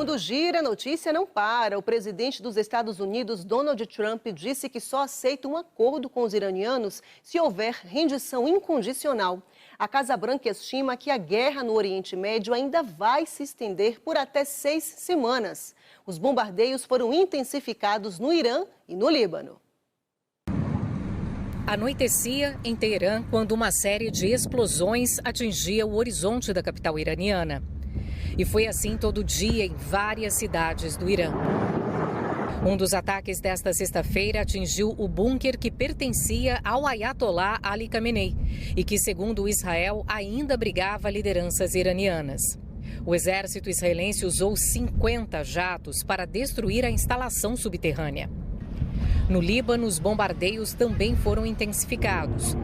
mundo gira, a notícia não para. O presidente dos Estados Unidos, Donald Trump, disse que só aceita um acordo com os iranianos se houver rendição incondicional. A Casa Branca estima que a guerra no Oriente Médio ainda vai se estender por até 6 semanas. Os bombardeios foram intensificados no Irã e no Líbano. Anoitecia em Teherã quando uma série de explosões atingia o horizonte da capital iraniana. E foi assim todo dia em várias cidades do Irã. Um dos ataques desta sexta-feira atingiu o bunker que pertencia ao Ayatollah Ali Khamenei e que, segundo Israel, ainda abrigava lideranças iranianas. O exército israelense usou 50 jatos para destruir a instalação subterrânea. No Líbano, os bombardeios também foram intensificados.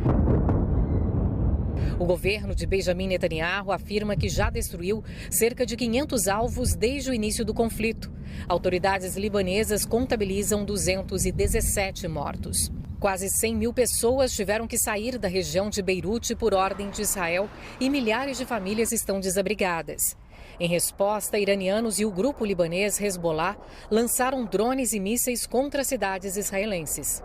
O governo de Benjamin Netanyahu afirma que já destruiu cerca de 500 alvos desde o início do conflito. Autoridades libanesas contabilizam 217 mortos. Quase 100 mil pessoas tiveram que sair da região de Beirute por ordem de Israel e milhares de famílias estão desabrigadas. Em resposta, iranianos e o grupo libanês Hezbollah lançaram drones e mísseis contra cidades israelenses.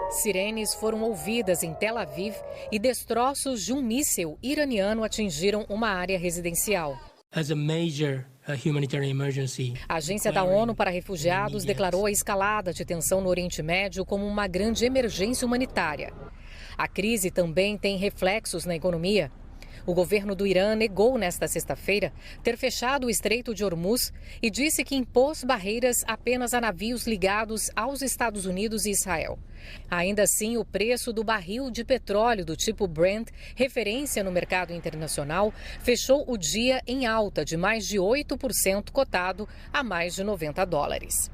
Sirenes foram ouvidas em Tel Aviv e destroços de um míssil iraniano atingiram uma área residencial. A Agência da ONU para Refugiados declarou a escalada de tensão no Oriente Médio como uma grande emergência humanitária. A crise também tem reflexos na economia. O governo do Irã negou nesta sexta-feira ter fechado o Estreito de Hormuz e disse que impôs barreiras apenas a navios ligados aos Estados Unidos e Israel. Ainda assim, o preço do barril de petróleo do tipo Brent, referência no mercado internacional, fechou o dia em alta de mais de 8%, cotado a mais de $90.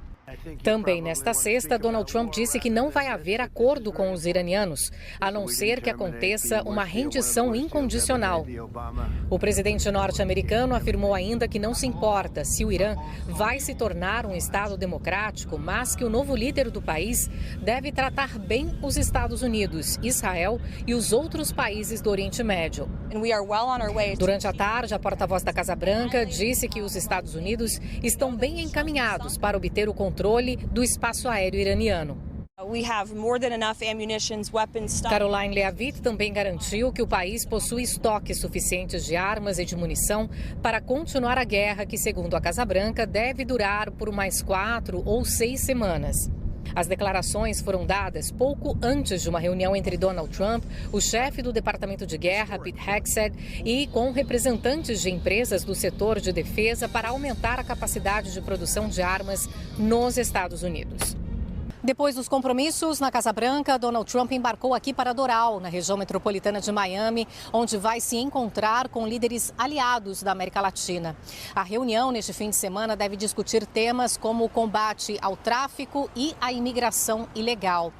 Também nesta sexta, Donald Trump disse que não vai haver acordo com os iranianos, a não ser que aconteça uma rendição incondicional. O presidente norte-americano afirmou ainda que não se importa se o Irã vai se tornar um Estado democrático, mas que o novo líder do país deve tratar bem os Estados Unidos, Israel e os outros países do Oriente Médio. Durante a tarde, a porta-voz da Casa Branca disse que os Estados Unidos estão bem encaminhados para obter o controle do espaço aéreo iraniano. Caroline Leavitt também garantiu que o país possui estoques suficientes de armas e de munição para continuar a guerra que, segundo a Casa Branca, deve durar por mais 4 ou 6 semanas. As declarações foram dadas pouco antes de uma reunião entre Donald Trump, o chefe do Departamento de Guerra, Pete Hegseth, e com representantes de empresas do setor de defesa para aumentar a capacidade de produção de armas nos Estados Unidos. Depois dos compromissos na Casa Branca, Donald Trump embarcou aqui para Doral, na região metropolitana de Miami, onde vai se encontrar com líderes aliados da América Latina. A reunião neste fim de semana deve discutir temas como o combate ao tráfico e à imigração ilegal.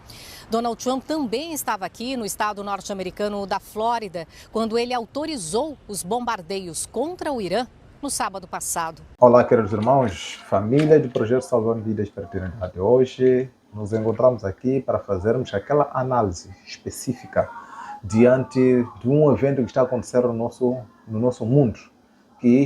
Donald Trump também estava aqui no estado norte-americano da Flórida, quando ele autorizou os bombardeios contra o Irã no sábado passado. Olá, queridos irmãos, família do Projeto Salvando Vidas para a Eternidade. Hoje nos encontramos aqui para fazermos aquela análise específica diante de um evento que está acontecendo no nosso mundo, que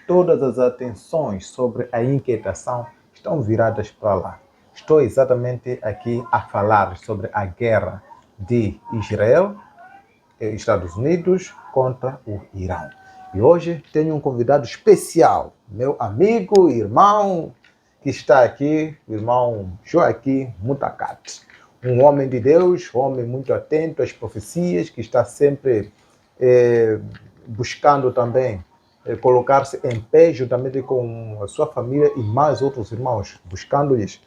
todas as atenções sobre a inquietação estão viradas para lá. Estou exatamente aqui a falar sobre a guerra de Israel e Estados Unidos contra o Irã. E hoje tenho um convidado especial, meu amigo e irmão que está aqui, o irmão Joaquim Mutacat. Um homem de Deus, um homem muito atento às profecias, que está sempre buscando também colocar-se em pé juntamente com a sua família e mais outros irmãos, buscando-lhes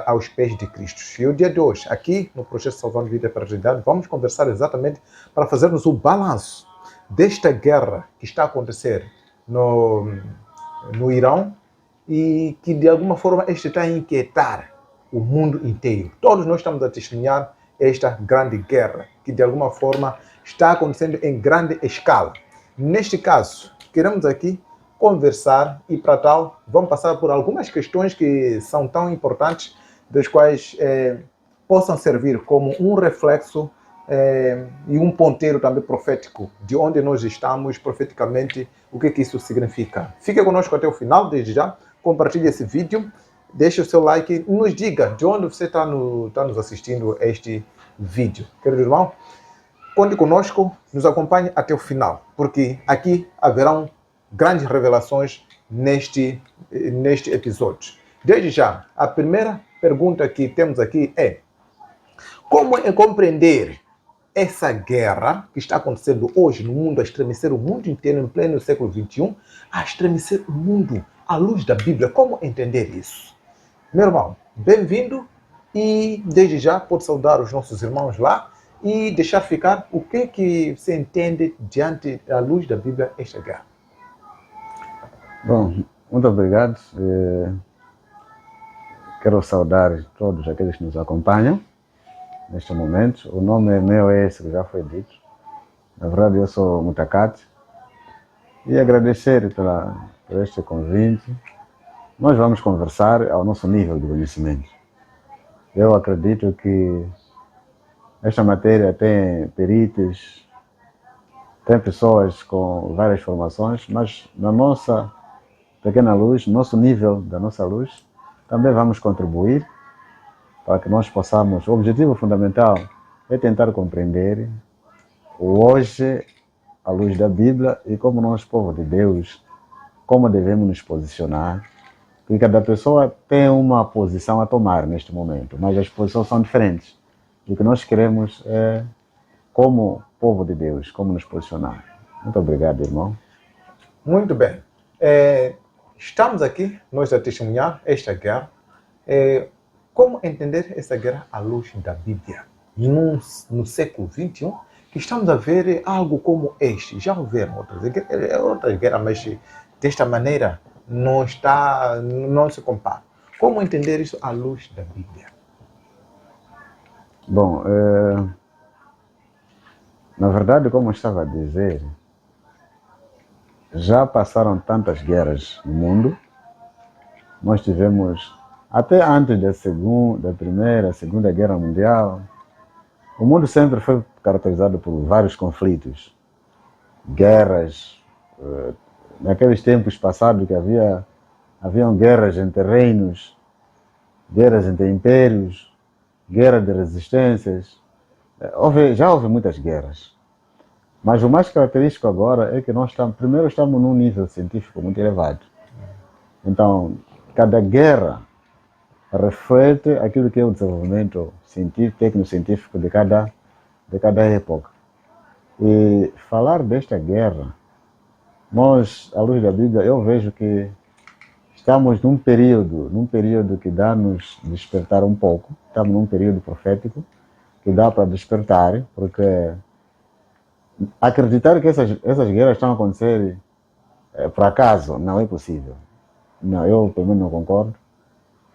aos pés de Cristo. E o dia de hoje, aqui no Projeto Salvando Vida para a Eternidade, vamos conversar exatamente para fazermos o balanço desta guerra que está a acontecer no Irã e que de alguma forma está a inquietar o mundo inteiro. Todos nós estamos a testemunhar esta grande guerra que de alguma forma está acontecendo em grande escala. Neste caso, queremos aqui conversar e para tal vamos passar por algumas questões que são tão importantes, das quais possam servir como um reflexo e um ponteiro também profético de onde nós estamos profeticamente, o que isso significa. Fique conosco até o final, desde já, compartilhe esse vídeo, deixe o seu like, nos diga de onde você está nos assistindo a este vídeo. Querido irmão, conte conosco, nos acompanhe até o final, porque aqui haverão grandes revelações neste episódio. Desde já, a primeira pergunta que temos aqui é: como é compreender essa guerra que está acontecendo hoje no mundo, a estremecer o mundo inteiro em pleno século XXI, a estremecer o mundo à luz da Bíblia? Como entender isso? Meu irmão, bem-vindo, e desde já pode saudar os nossos irmãos lá e deixar ficar o que você entende diante da luz da Bíblia esta guerra. Bom, muito obrigado. Quero saudar todos aqueles que nos acompanham neste momento. O nome meu é esse que já foi dito. Na verdade, eu sou Mutakati. E agradecer por este convite. Nós vamos conversar ao nosso nível de conhecimento. Eu acredito que esta matéria tem peritos, tem pessoas com várias formações, mas na nossa pequena luz, nosso nível da nossa luz, também vamos contribuir para que nós possamos. O objetivo fundamental é tentar compreender o hoje à luz da Bíblia e como nós, povo de Deus, como devemos nos posicionar. Porque cada pessoa tem uma posição a tomar neste momento, mas as posições são diferentes. E o que nós queremos é, como povo de Deus, como nos posicionar. Muito obrigado, irmão. Muito bem. Estamos aqui, nós a testemunhar esta guerra. Como entender essa guerra à luz da Bíblia? No século XXI, que estamos a ver algo como este. Já houveram outras guerras, mas desta maneira não se compara. Como entender isso à luz da Bíblia? Bom, na verdade, como eu estava a dizer, já passaram tantas guerras no mundo. Nós tivemos, até antes da Primeira, Segunda Guerra Mundial, o mundo sempre foi caracterizado por vários conflitos, guerras. Naqueles tempos passados que haviam guerras entre reinos, guerras entre impérios, guerra de resistências. Já houve muitas guerras. Mas o mais característico agora é que nós primeiro estamos num nível científico muito elevado. Então, cada guerra reflete aquilo que é o desenvolvimento científico, técnico-científico de cada época. E falar desta guerra, nós, à luz da Bíblia, eu vejo que estamos num período que dá-nos despertar um pouco. Estamos num período profético que dá para despertar, porque acreditar que essas guerras estão a acontecer por acaso não é possível. Não, eu pelo menos não concordo.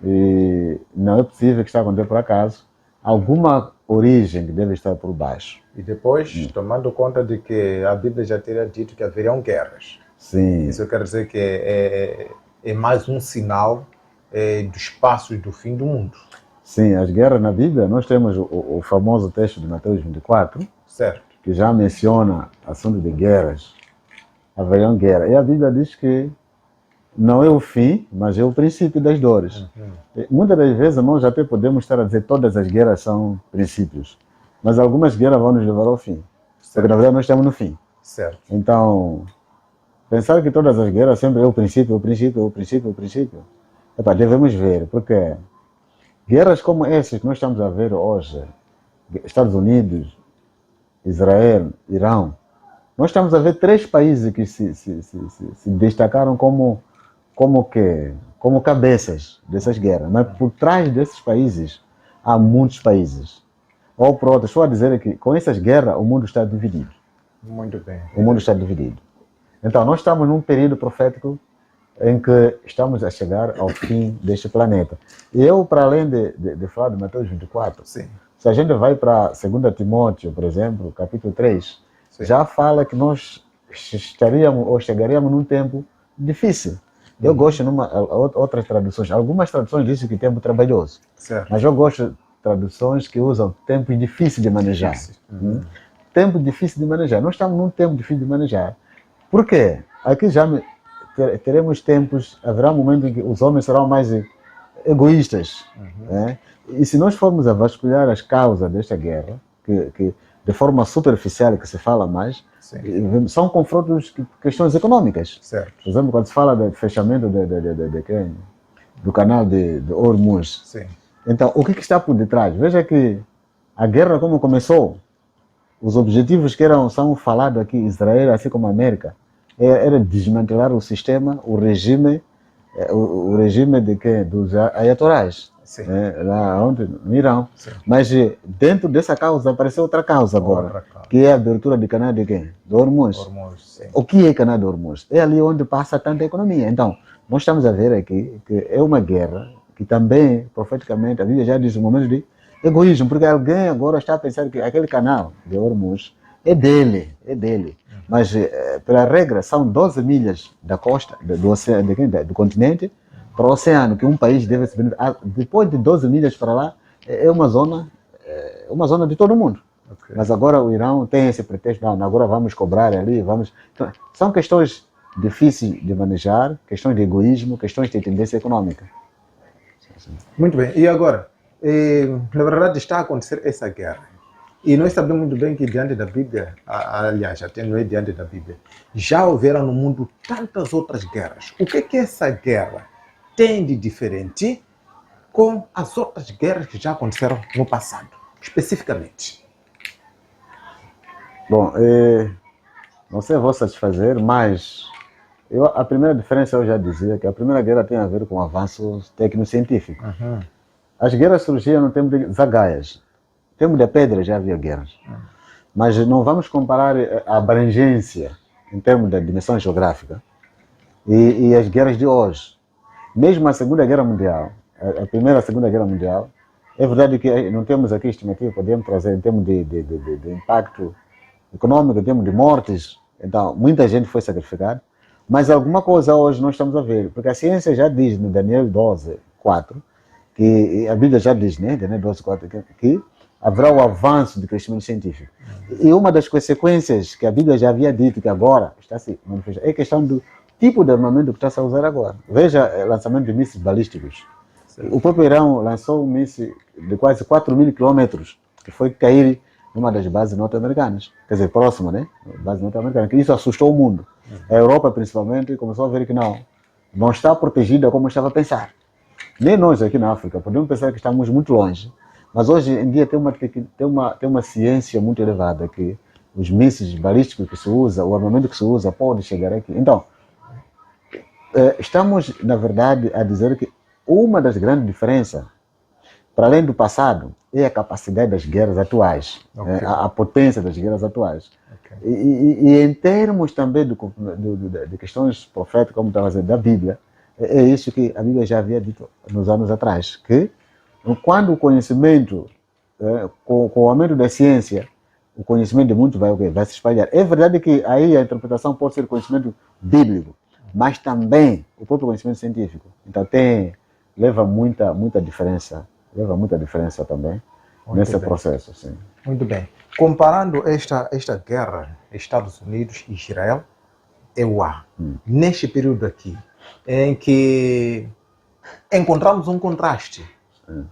E não é possível que está a acontecer por acaso. Alguma origem que deve estar por baixo. E depois, tomando conta de que a Bíblia já teria dito que haveriam guerras. Sim. Isso quer dizer que é mais um sinal dos passos do fim do mundo. Sim, as guerras na Bíblia, nós temos o famoso texto de Mateus 24, certo, que já menciona assunto de guerras. Haveriam guerra. E a Bíblia diz que não é o fim, mas é o princípio das dores. Muitas das vezes nós até podemos estar a dizer que todas as guerras são princípios, mas algumas guerras vão nos levar ao fim. Certo. Porque na verdade nós estamos no fim. Certo. Então, pensar que todas as guerras sempre é o princípio. Devemos ver, porque guerras como essas que nós estamos a ver hoje, Estados Unidos, Israel, Irão, nós estamos a ver 3 países que se destacaram como cabeças dessas guerras. Mas por trás desses países há muitos países. Ou por outro, estou a dizer que com essas guerras o mundo está dividido. Muito bem. O mundo está dividido. Então nós estamos num período profético em que estamos a chegar ao fim deste planeta. E eu, para além de falar de Mateus 24, sim, se a gente vai para 2 Timóteo, por exemplo, capítulo 3, sim, já fala que nós chegaríamos num tempo difícil. Eu gosto de outras traduções. Algumas traduções dizem que tempo trabalhoso. Certo. Mas eu gosto traduções que usam tempos difíceis de manejar. Tempo difícil de manejar. Nós estamos num tempo difícil de manejar. Por quê? Aqui já teremos tempos, haverá um momento em que os homens serão mais egoístas. Né? E se nós formos a vasculhar as causas desta guerra, que de forma superficial que se fala mais, são confrontos, questões econômicas. Certo. Por exemplo, quando se fala do fechamento do canal de Hormuz. Sim. Então, o que está por detrás? Veja que a guerra, como começou, os objetivos que são falados aqui, Israel, assim como a América, era desmantelar o sistema, o regime dos ayatollahs, lá onde, no Irão. Sim. Mas dentro dessa causa apareceu outra causa agora, que é a abertura do canal de quem? Do Hormuz. O que é canal de Hormuz? É ali onde passa tanta economia. Então, nós estamos a ver aqui que é uma guerra que também, profeticamente, a Bíblia já diz um momento de egoísmo, porque alguém agora está a pensar que aquele canal de Hormuz é dele. Mas, pela regra, são 12 milhas da costa, do continente, para o oceano, que um país deve se beneficiar. Depois de 12 milhas para lá, é uma zona de todo mundo. Okay. Mas agora o Irão tem esse pretexto, não, agora vamos cobrar ali, Então, são questões difíceis de manejar, questões de egoísmo, questões de tendência econômica. Muito bem. E agora, na verdade está a acontecer essa guerra. E nós sabemos muito bem que diante da Bíblia, aliás, até não é diante da Bíblia, já houveram no mundo tantas outras guerras. O que essa guerra tem de diferente com as outras guerras que já aconteceram no passado, especificamente? Bom, não sei, vou satisfazer, mas a primeira diferença eu já dizia que a Primeira Guerra tem a ver com avanços técnico-científicos. As guerras surgiam no tempo de zagaias. No tempo da pedra já havia guerras. Mas não vamos comparar a abrangência em termos da dimensão geográfica e as guerras de hoje. Mesmo a Segunda Guerra Mundial, a Primeira e a Segunda Guerra Mundial, é verdade que não temos aqui estimativa, podemos trazer em termos de impacto econômico, em termos de mortes. Então, muita gente foi sacrificada. Mas alguma coisa hoje nós estamos a ver, porque a ciência já diz no Daniel 12:4, que a Bíblia já diz, né, Daniel 12:4, que haverá o avanço do crescimento científico. E uma das consequências que a Bíblia já havia dito, que agora está se manifestando, é a questão do tipo de armamento que está a usar agora. Veja o lançamento de mísseis balísticos. O próprio Irão lançou um míssil de quase 4.000 quilômetros, que foi cair numa das bases norte-americanas. Quer dizer, próxima, né? Base norte-americana. Isso assustou o mundo. A Europa, principalmente, começou a ver que não está protegida como estava a pensar. Nem nós aqui na África, podemos pensar que estamos muito longe, mas hoje em dia tem uma ciência muito elevada, que os mísseis balísticos que se usa, o armamento que se usa, pode chegar aqui. Então, estamos, na verdade, a dizer que uma das grandes diferenças, para além do passado, é a capacidade das guerras atuais, a potência das guerras atuais. E em termos também de questões proféticas, como estava dizendo, da Bíblia, é isso que a Bíblia já havia dito nos anos atrás, que quando o conhecimento, com o aumento da ciência, o conhecimento de muitos vai se espalhar. É verdade que aí a interpretação pode ser conhecimento bíblico, mas também o próprio conhecimento científico. Então leva muita diferença também nesse processo. Sim. Muito bem. Comparando esta guerra, Estados Unidos e Israel, neste período aqui, em que encontramos um contraste,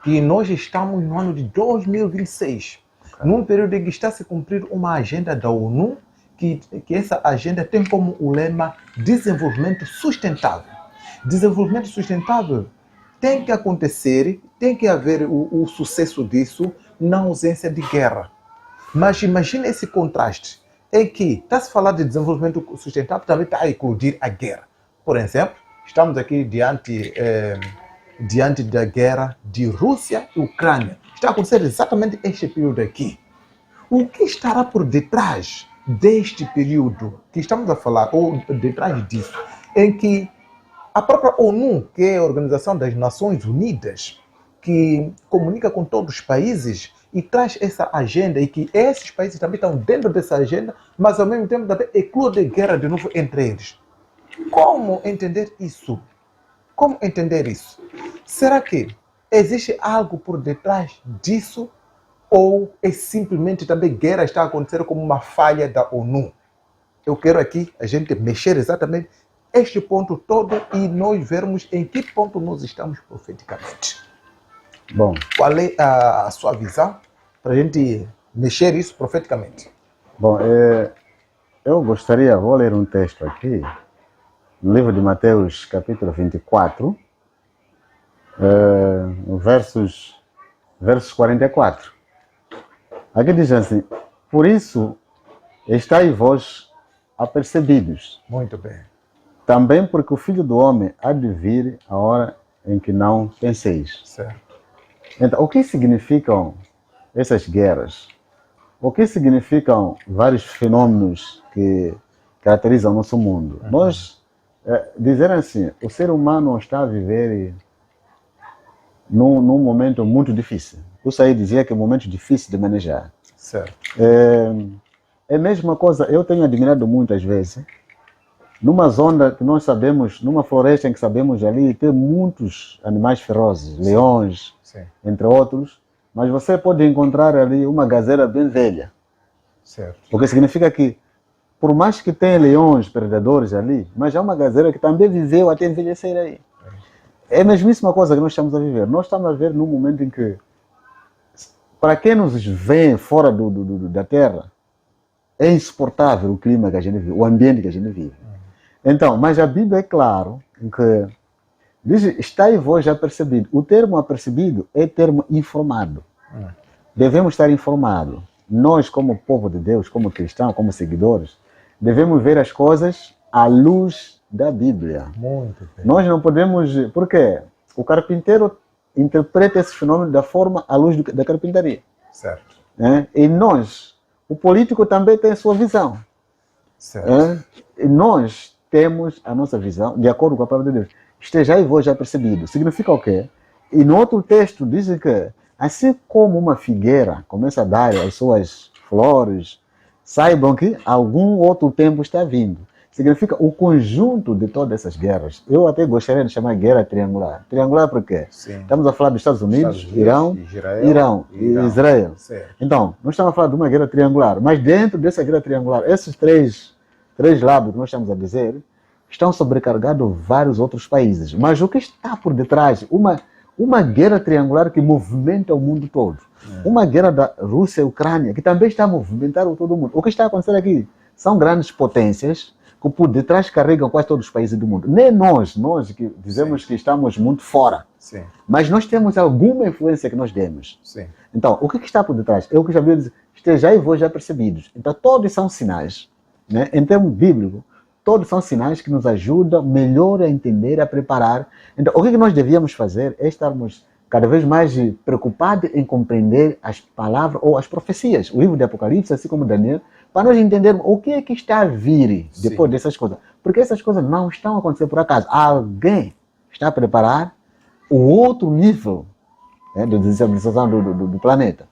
que nós estamos no ano de 2026, num período em que está a se cumprir uma agenda da ONU, que essa agenda tem como o lema desenvolvimento sustentável. Desenvolvimento sustentável tem que acontecer, tem que haver o sucesso disso na ausência de guerra. Mas imagine esse contraste, em que está a se falar de desenvolvimento sustentável, também está a incluir a guerra. Por exemplo, estamos aqui diante da guerra de Rússia e Ucrânia. Está a acontecer exatamente este período aqui. O que estará por detrás deste período que estamos a falar, ou detrás disso, em que a própria ONU, que é a Organização das Nações Unidas, que comunica com todos os países e traz essa agenda, e que esses países também estão dentro dessa agenda, mas ao mesmo tempo também eclodem guerra de novo entre eles. Como entender isso? Como entender isso? Será que Existe algo por detrás disso? Ou é simplesmente também guerra está acontecendo como uma falha da ONU? Eu quero aqui a gente mexer exatamente este ponto todo e nós vermos em que ponto nós estamos profeticamente. Bom, Qual é a sua visão para a gente mexer isso profeticamente? bom, eu gostaria, vou ler um texto aqui, no livro de Mateus, capítulo 24, versos 44. Aqui diz assim: por isso estáis vós apercebidos, Muito bem. também porque o Filho do Homem há de vir a hora em que não penseis. Certo. Então, o que significam essas guerras? O que significam vários fenômenos que caracterizam o nosso mundo? Nós, dizer assim, o ser humano está a viver num momento muito difícil. Eu saí dizia que é um momento difícil de manejar. Certo. É a mesma coisa, eu tenho admirado muitas vezes, numa zona que nós sabemos, numa floresta em que sabemos ali, tem muitos animais ferozes, leões, Sim. entre outros, mas você pode encontrar ali uma gazela bem velha. Certo. O que significa que, por mais que tenha leões, predadores ali, mas há uma gazela que também viveu até envelhecer aí. É a mesmíssima coisa que nós estamos a viver. Nós estamos a ver num momento em que, para quem nos vê fora da Terra, é insuportável o clima que a gente vive, o ambiente que a gente vive. Então, mas a Bíblia é claro que diz, está em vós já percebido. O termo apercebido é termo informado. Devemos estar informados. Nós, como povo de Deus, como cristãos, como seguidores, devemos ver as coisas à luz da Bíblia. Muito bem. Nós não podemos... Por quê? O carpinteiro interpreta esse fenômeno da forma à luz da carpintaria. Certo. E nós, o político também tem a sua visão. Certo. E nós temos a nossa visão, de acordo com a palavra de Deus. Estejai vós já percebido. Significa o quê? E no outro texto diz que, assim como uma figueira começa a dar as suas flores, saibam que algum outro tempo está vindo. Significa o conjunto de todas essas guerras. Eu até gostaria de chamar guerra triangular. Triangular por quê? Sim. Estamos a falar dos Estados Unidos, Irão e Israel. Certo. Então, nós estamos a falar de uma guerra triangular, mas dentro dessa guerra triangular, esses três lados que nós estamos a dizer, estão sobrecarregados vários outros países. Mas o que está por detrás? Uma guerra triangular que movimenta o mundo todo. Uma guerra da Rússia e Ucrânia, que também está a movimentar todo o mundo. O que está acontecendo aqui são grandes potências que por detrás carregam quase todos os países do mundo. Nem nós que dizemos que estamos muito fora. Sim. Mas nós temos alguma influência que nós demos. Sim. Então, o que está por detrás? É o que já Bíblia diz, estejai vós já percebidos. Então, todos são sinais, né? Em termos bíblicos, todos são sinais que nos ajudam melhor a entender, a preparar. Então, o que nós devíamos fazer é estarmos cada vez mais preocupados em compreender as palavras ou as profecias, o livro de Apocalipse, assim como Daniel, para nós entendermos o que é que está a vir depois dessas coisas. Porque essas coisas não estão acontecendo por acaso. Alguém está a preparar o outro nível, né, de desestabilização do planeta.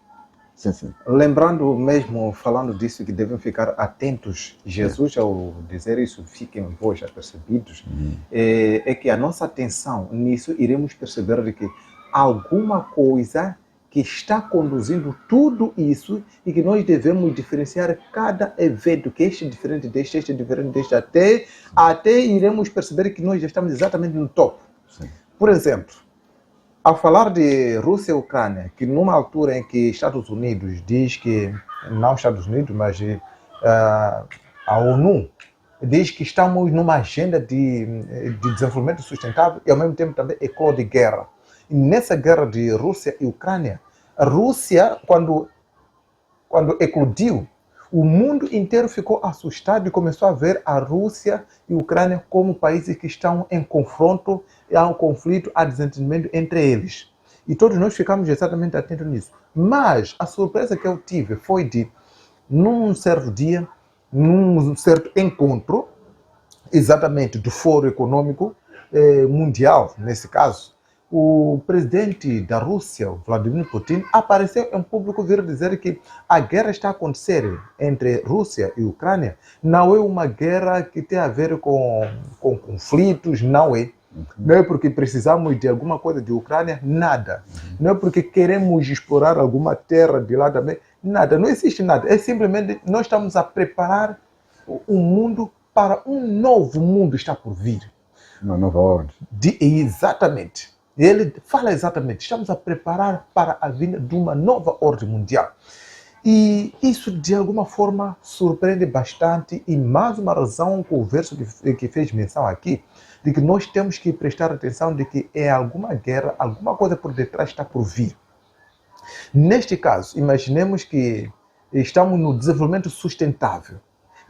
Sim, sim. Lembrando mesmo, falando disso, que devem ficar atentos, Jesus ao dizer isso, fiquem vós apercebidos, é que a nossa atenção nisso, iremos perceber de que alguma coisa que está conduzindo tudo isso e que nós devemos diferenciar cada evento, que este é diferente deste, este é diferente deste, até iremos perceber que nós já estamos exatamente no topo. Sim. Por exemplo, ao falar de Rússia e Ucrânia, que numa altura em que Estados Unidos diz que, não Estados Unidos, mas a ONU, diz que estamos numa agenda de desenvolvimento sustentável e ao mesmo tempo também eclode de guerra. E nessa guerra de Rússia e Ucrânia, a Rússia, quando eclodiu, o mundo inteiro ficou assustado e começou a ver a Rússia e a Ucrânia como países que estão em confronto, há um conflito, há desentendimento entre eles. E todos nós ficamos exatamente atentos nisso. Mas a surpresa que eu tive foi de, num certo dia, num certo encontro, exatamente do Fórum Econômico Mundial, nesse caso, o presidente da Rússia, Vladimir Putin, apareceu em público vir dizer que a guerra está a acontecer entre Rússia e Ucrânia não é uma guerra que tem a ver com conflitos, não é. Não é porque precisamos de alguma coisa de Ucrânia, nada. Não é porque queremos explorar alguma terra de lá também, nada. Não existe nada. É simplesmente nós estamos a preparar o mundo para um novo mundo está por vir. Uma nova ordem. Exatamente. Ele fala exatamente. Estamos a preparar para a vinda de uma nova ordem mundial. E isso, de alguma forma, surpreende bastante. E mais uma razão com o verso que fez menção aqui, de que nós temos que prestar atenção de que é alguma guerra, alguma coisa por detrás está por vir. Neste caso, imaginemos que estamos no desenvolvimento sustentável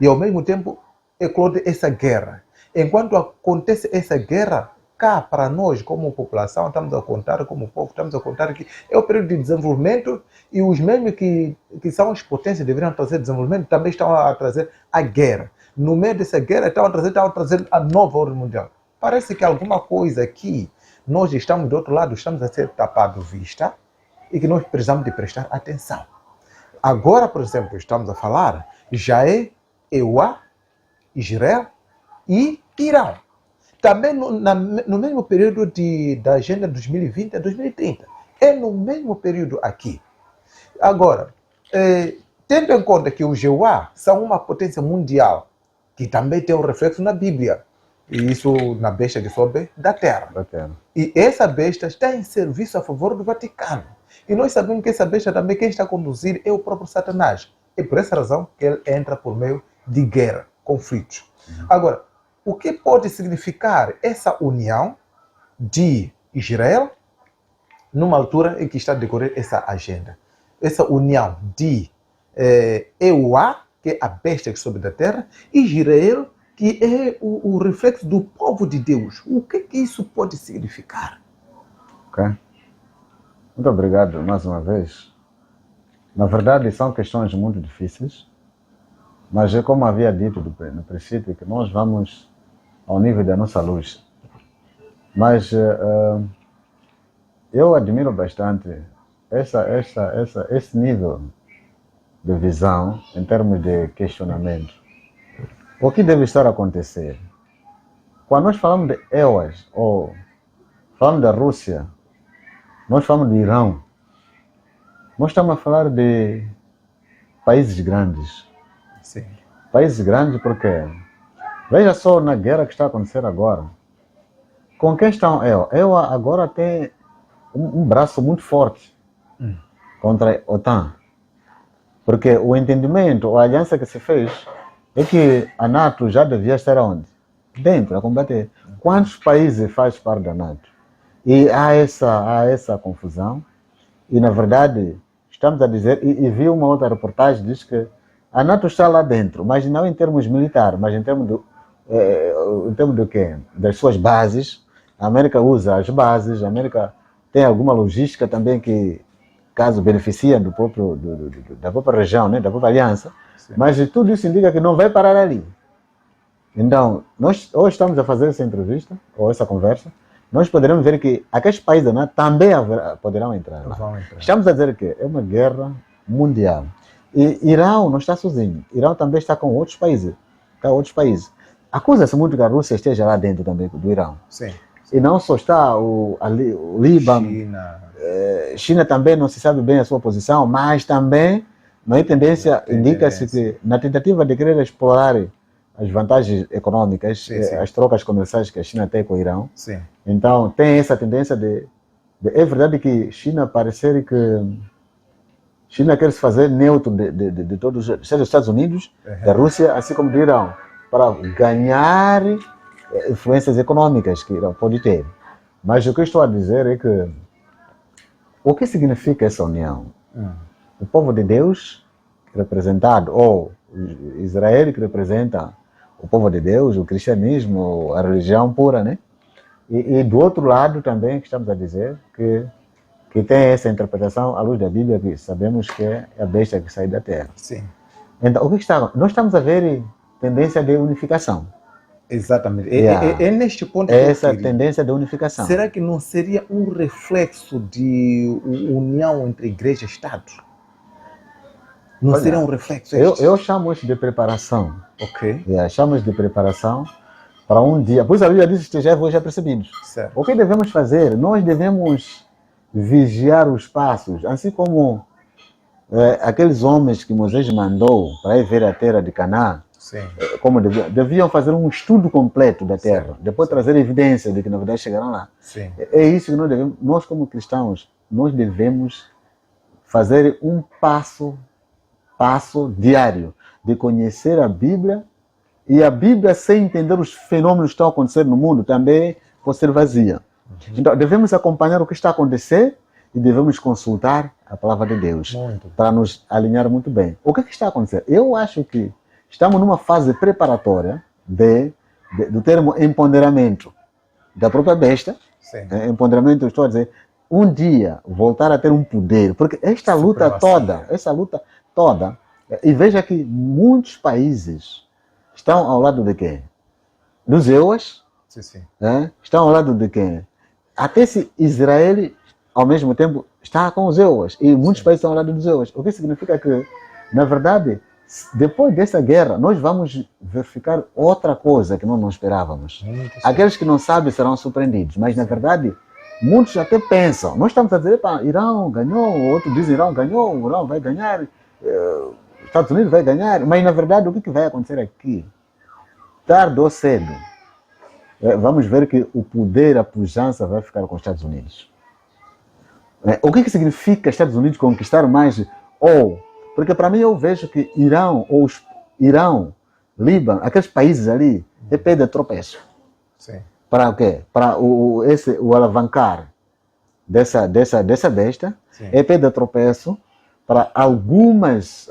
e, ao mesmo tempo, eclode essa guerra. Enquanto acontece essa guerra, cá para nós, como população, estamos a contar, como povo, estamos a contar que é o período de desenvolvimento e os mesmos que são as potências deveriam trazer desenvolvimento também estão a trazer a guerra. No meio dessa guerra, estão a trazer a nova ordem mundial. Parece que alguma coisa aqui, nós estamos do outro lado, estamos a ser tapados vista e que nós precisamos de prestar atenção. Agora, por exemplo, estamos a falar, já é EUA, Israel e Irão. Também no mesmo período da Agenda 2020 a 2030. É no mesmo período aqui. Agora, tendo em conta que os EUA são uma potência mundial, que também tem um reflexo na Bíblia, e isso na besta que sobe da terra. E essa besta está em serviço a favor do Vaticano. E nós sabemos que essa besta também, quem está a conduzir é o próprio Satanás. É por essa razão que ele entra por meio de guerra, conflitos. Agora, o que pode significar essa união de Israel numa altura em que está a decorrer essa agenda? Essa união de EUA, que é a besta que sobe da terra, e Israel, que é o reflexo do povo de Deus. O que isso pode significar? Ok. Muito obrigado mais uma vez. Na verdade, são questões muito difíceis, mas é como havia dito no princípio, que nós vamos ao nível da nossa luz. Mas eu admiro bastante esse nível de visão em termos de questionamento. O que deve estar a acontecer? Quando nós falamos de EUAs, ou falamos da Rússia, nós falamos de Irão, nós estamos a falar de países grandes. Sim. Países grandes porque, veja só na guerra que está a acontecer agora. Com quem estão EUA? EUA agora tem um braço muito forte contra a OTAN. Porque o entendimento, a aliança que se fez, é que a NATO já devia estar onde? Dentro, a combater. Quantos países faz parte da NATO? E há essa confusão. E, na verdade, estamos a dizer, e vi uma outra reportagem, diz que a NATO está lá dentro, mas não em termos militares, mas em termos do quê? Das suas bases. A América usa as bases, a América tem alguma logística também que, caso beneficia da própria região, né, da própria aliança. Sim. Mas tudo isso indica que não vai parar ali. Então, nós hoje estamos a fazer essa entrevista, ou essa conversa, nós poderemos ver que aqueles países da NATO também poderão entrar lá. Estamos a dizer que é uma guerra mundial. E Irão não está sozinho. Irão também está com outros países. Acusa-se muito que a Rússia esteja lá dentro também do Irão. Sim. E não só está o Líbano. China também não se sabe bem a sua posição, mas também na tendência indica-se que na tentativa de querer explorar as vantagens econômicas, sim. As trocas comerciais que a China tem com o Irão. Sim. Então tem essa tendência é verdade que China parecer que China quer se fazer neutro de todos, seja dos Estados Unidos, da Rússia, assim como do Irão, para ganhar influências econômicas que Irão pode ter. Mas o que eu estou a dizer é que o que significa essa união? O povo de Deus, representado, ou Israel, que representa o povo de Deus, o cristianismo, a religião pura, né? E do outro lado também, que estamos a dizer, que tem essa interpretação à luz da Bíblia, que sabemos que é a besta que sai da terra. Sim. Então, o que está? Nós estamos a ver tendência de unificação. Exatamente. É neste ponto que essa tendência de unificação. Será que não seria um reflexo de união entre igreja e Estado? Não seria um reflexo? Eu chamo isso de preparação. Ok. Chamo isso de preparação para um dia. Por isso a Bíblia diz que estejais vós já percebidos. Certo. O que devemos fazer? Nós devemos vigiar os passos, assim como aqueles homens que Moisés mandou para ir ver a terra de Canaã, Sim. como deviam fazer um estudo completo da terra, depois trazer evidência de que na verdade chegaram lá. Sim. É isso que nós como cristãos, nós devemos fazer um passo diário de conhecer a Bíblia, e a Bíblia, sem entender os fenômenos que estão acontecendo no mundo, também pode ser vazia. Então, devemos acompanhar o que está a acontecer e devemos consultar a palavra de Deus para nos alinhar muito bem. O que está a acontecer? Eu acho que estamos numa fase preparatória do termo empoderamento da própria besta. Sim. Empoderamento, estou a dizer, um dia voltar a ter um poder, porque esta luta toda, e veja que muitos países estão ao lado de quem? Dos EUAs, Sim. Estão ao lado de quem? Até se Israel, ao mesmo tempo, está com os EUAs, e muitos países estão ao lado dos EUAs, o que significa que, na verdade, depois dessa guerra, nós vamos verificar outra coisa que nós não esperávamos. Aqueles que não sabem serão surpreendidos, mas na verdade, muitos até pensam. Nós estamos a dizer, Irão ganhou, outros dizem Irão ganhou, o Irão vai ganhar, Estados Unidos vai ganhar, mas na verdade o que vai acontecer aqui? Tarde ou cedo, vamos ver que o poder, a pujança vai ficar com os Estados Unidos. O que significa Estados Unidos conquistar mais? Porque para mim eu vejo que Irão, Líbano, aqueles países ali, é pedra de tropeço. Sim. Para o quê? Para o alavancar dessa besta, sim, é pedra de tropeço para algumas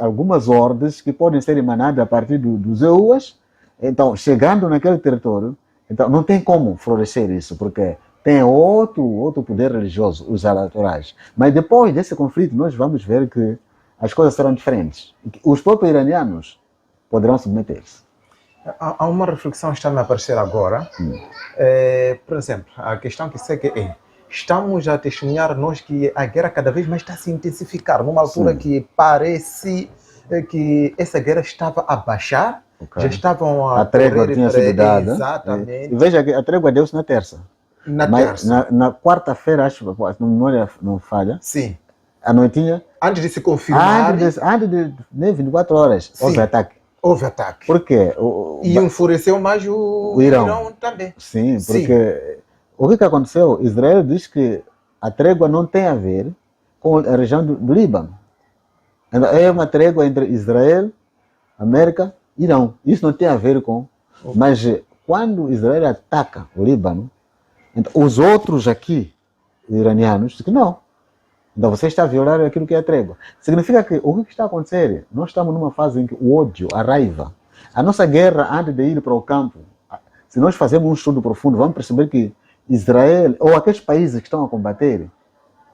ordens que podem ser emanadas a partir dos EUAs. Então, chegando naquele território, então não tem como florescer isso, porque tem outro poder religioso, os eleitorais. Mas depois desse conflito, nós vamos ver que as coisas serão diferentes. Os próprios iranianos poderão submeter-se. Há uma reflexão que está a aparecer agora. Por exemplo, a questão que segue é: estamos a testemunhar nós que a guerra cada vez mais está a se intensificar, numa altura, sim, que parece que essa guerra estava a baixar, okay, já estavam a trégua tinha sido dada. Exatamente. E veja que a trégua deu-se na terça. Na quarta-feira, acho que a memória não falha. Sim. A noitinha. Antes de se confirmar. Antes de 24 horas, sim, houve ataque. Houve ataque. Por quê? E enfureceu mais o Irão também. Sim, porque o que aconteceu? Israel diz que a trégua não tem a ver com a região do Líbano. Então, é uma trégua entre Israel, América e Irão. Isso não tem a ver com... Mas quando Israel ataca o Líbano, então, os outros aqui, iranianos, dizem que não. Então você está a violar aquilo que é a trégua. Significa que o que está a acontecer? Nós estamos numa fase em que o ódio, a raiva, a nossa guerra antes de ir para o campo, se nós fazermos um estudo profundo, vamos perceber que Israel, ou aqueles países que estão a combater,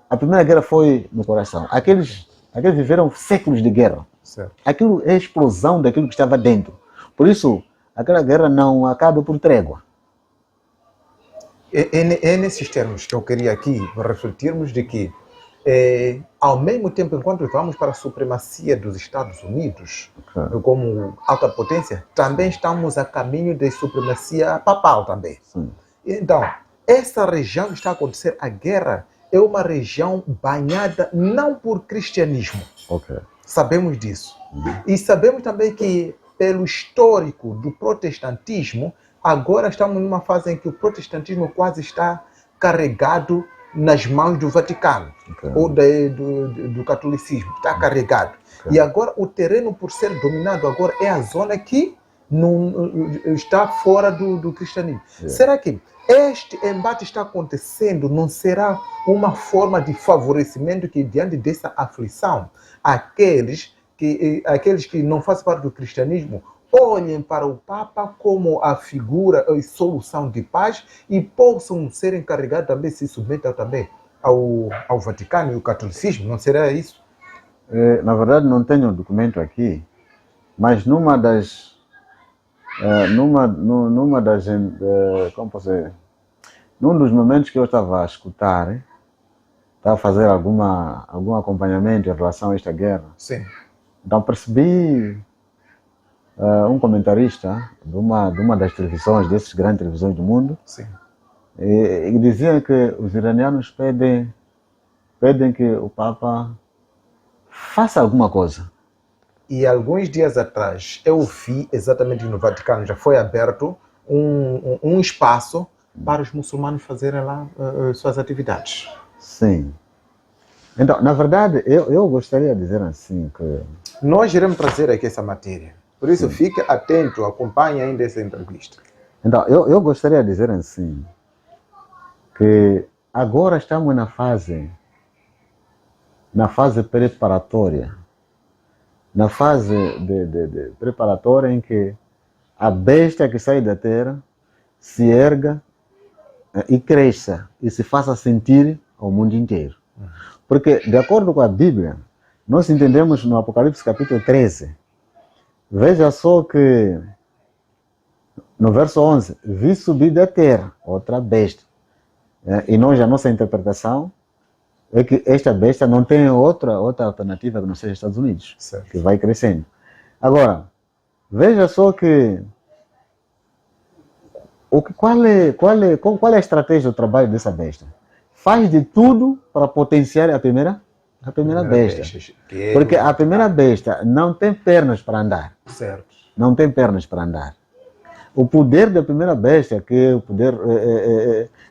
a primeira guerra foi no coração. Aqueles viveram séculos de guerra. Certo. Aquilo é a explosão daquilo que estava dentro. Por isso, aquela guerra não acaba por trégua. É nesses termos que eu queria aqui refletirmos de que, ao mesmo tempo, enquanto vamos para a supremacia dos Estados Unidos, okay, como alta potência, também estamos a caminho de supremacia papal também. Sim. Então, essa região que está a acontecer, a guerra, é uma região banhada não por cristianismo. Okay. Sabemos disso. E sabemos também que, pelo histórico do protestantismo, agora estamos numa fase em que o protestantismo quase está carregado nas mãos do Vaticano, okay, ou do catolicismo, está carregado. Okay. E agora o terreno, por ser dominado, agora é a zona que não está fora do cristianismo. Yeah. Será que este embate está acontecendo, não será uma forma de favorecimento que, diante dessa aflição, aqueles que não fazem parte do cristianismo olhem para o Papa como a figura e solução de paz e possam ser encarregados também, se submetam também ao Vaticano e ao catolicismo? Não será isso? Na verdade, não tenho um documento aqui, mas numa das como posso dizer, num dos momentos que eu estava a escutar, estava a fazer algum acompanhamento em relação a esta guerra. Sim. Então percebi um comentarista de uma das televisões, dessas grandes televisões do mundo, Sim. e dizia que os iranianos pedem que o Papa faça alguma coisa. E alguns dias atrás eu vi exatamente no Vaticano, já foi aberto um espaço para os muçulmanos fazerem lá suas atividades. Sim. Então, na verdade, eu gostaria de dizer assim que... Nós iremos trazer aqui essa matéria. Por isso, fique atento, acompanhe ainda essa entrevista. Então, eu gostaria de dizer assim, que agora estamos na fase preparatória. Na fase de preparatória em que a besta que sai da terra se erga e cresça e se faça sentir ao mundo inteiro. Porque, de acordo com a Bíblia, nós entendemos no Apocalipse capítulo 13, veja só que no verso 11, vi subir da terra outra besta. E nós, a nossa interpretação é que esta besta não tem outra alternativa que não seja Estados Unidos, Certo. que vai crescendo. Agora, veja só que qual é a estratégia do trabalho dessa besta? Faz de tudo para potenciar a primeira besta. Porque a primeira besta não tem pernas para andar. Certo. Não tem pernas para andar. O poder da primeira besta, que o poder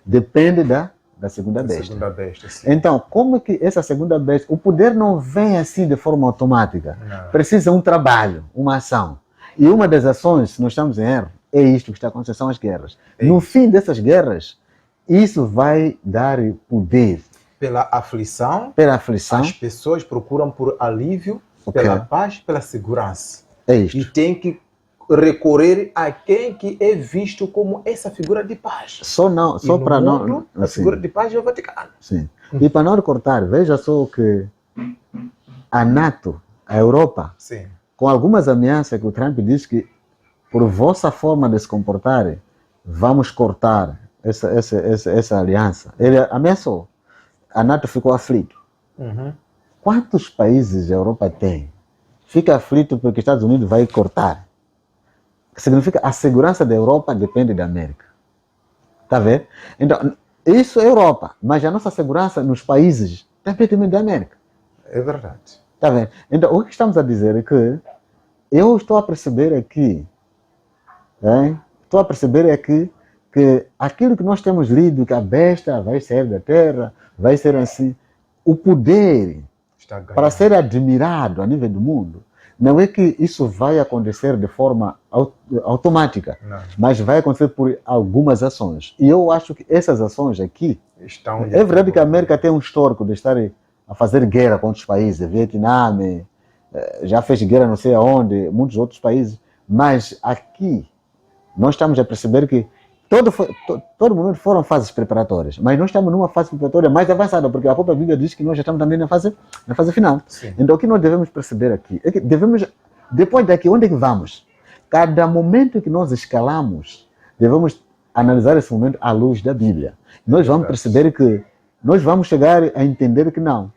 depende da segunda besta. Segunda besta, sim. Então, como que essa segunda besta... O poder não vem assim de forma automática. Não. Precisa um trabalho, uma ação. E uma das ações, se nós estamos em erro, é isto que está acontecendo, são as guerras. No fim dessas guerras, isso vai dar poder. Pela aflição, As pessoas procuram por alívio, pela paz, pela segurança. É isto. E tem que recorrer a quem que é visto como essa figura de paz. Só para não... A figura de paz é o Vaticano. Sim. E para não cortar, veja só que a NATO, a Europa, Sim. com algumas ameaças que o Trump diz que por vossa forma de se comportar, vamos cortar essa aliança. Ele ameaçou. A NATO ficou aflito. Uhum. Quantos países a Europa tem? Fica aflito porque os Estados Unidos vai cortar. Significa a segurança da Europa depende da América. Está vendo? Então, isso é Europa, mas a nossa segurança nos países também depende da América. É verdade. Está vendo? Então, o que estamos a dizer é que eu estou a perceber aqui, que aquilo que nós temos lido, que a besta vai sair da terra, vai ser assim, o poder para ser admirado a nível do mundo, não é que isso vai acontecer de forma automática, Não. mas vai acontecer por algumas ações. E eu acho que essas ações aqui, é verdade que a América tem um histórico de estar a fazer guerra com outros países, Vietnã, já fez guerra não sei aonde, muitos outros países, mas aqui nós estamos a perceber que todo momento foram fases preparatórias, mas nós estamos numa fase preparatória mais avançada, porque a própria Bíblia diz que nós já estamos também na fase final. Sim. Então o que nós devemos perceber aqui é que depois daqui, onde é que vamos? Cada momento que nós escalamos, devemos analisar esse momento à luz da Bíblia. Nós vamos perceber que nós vamos chegar a entender que não.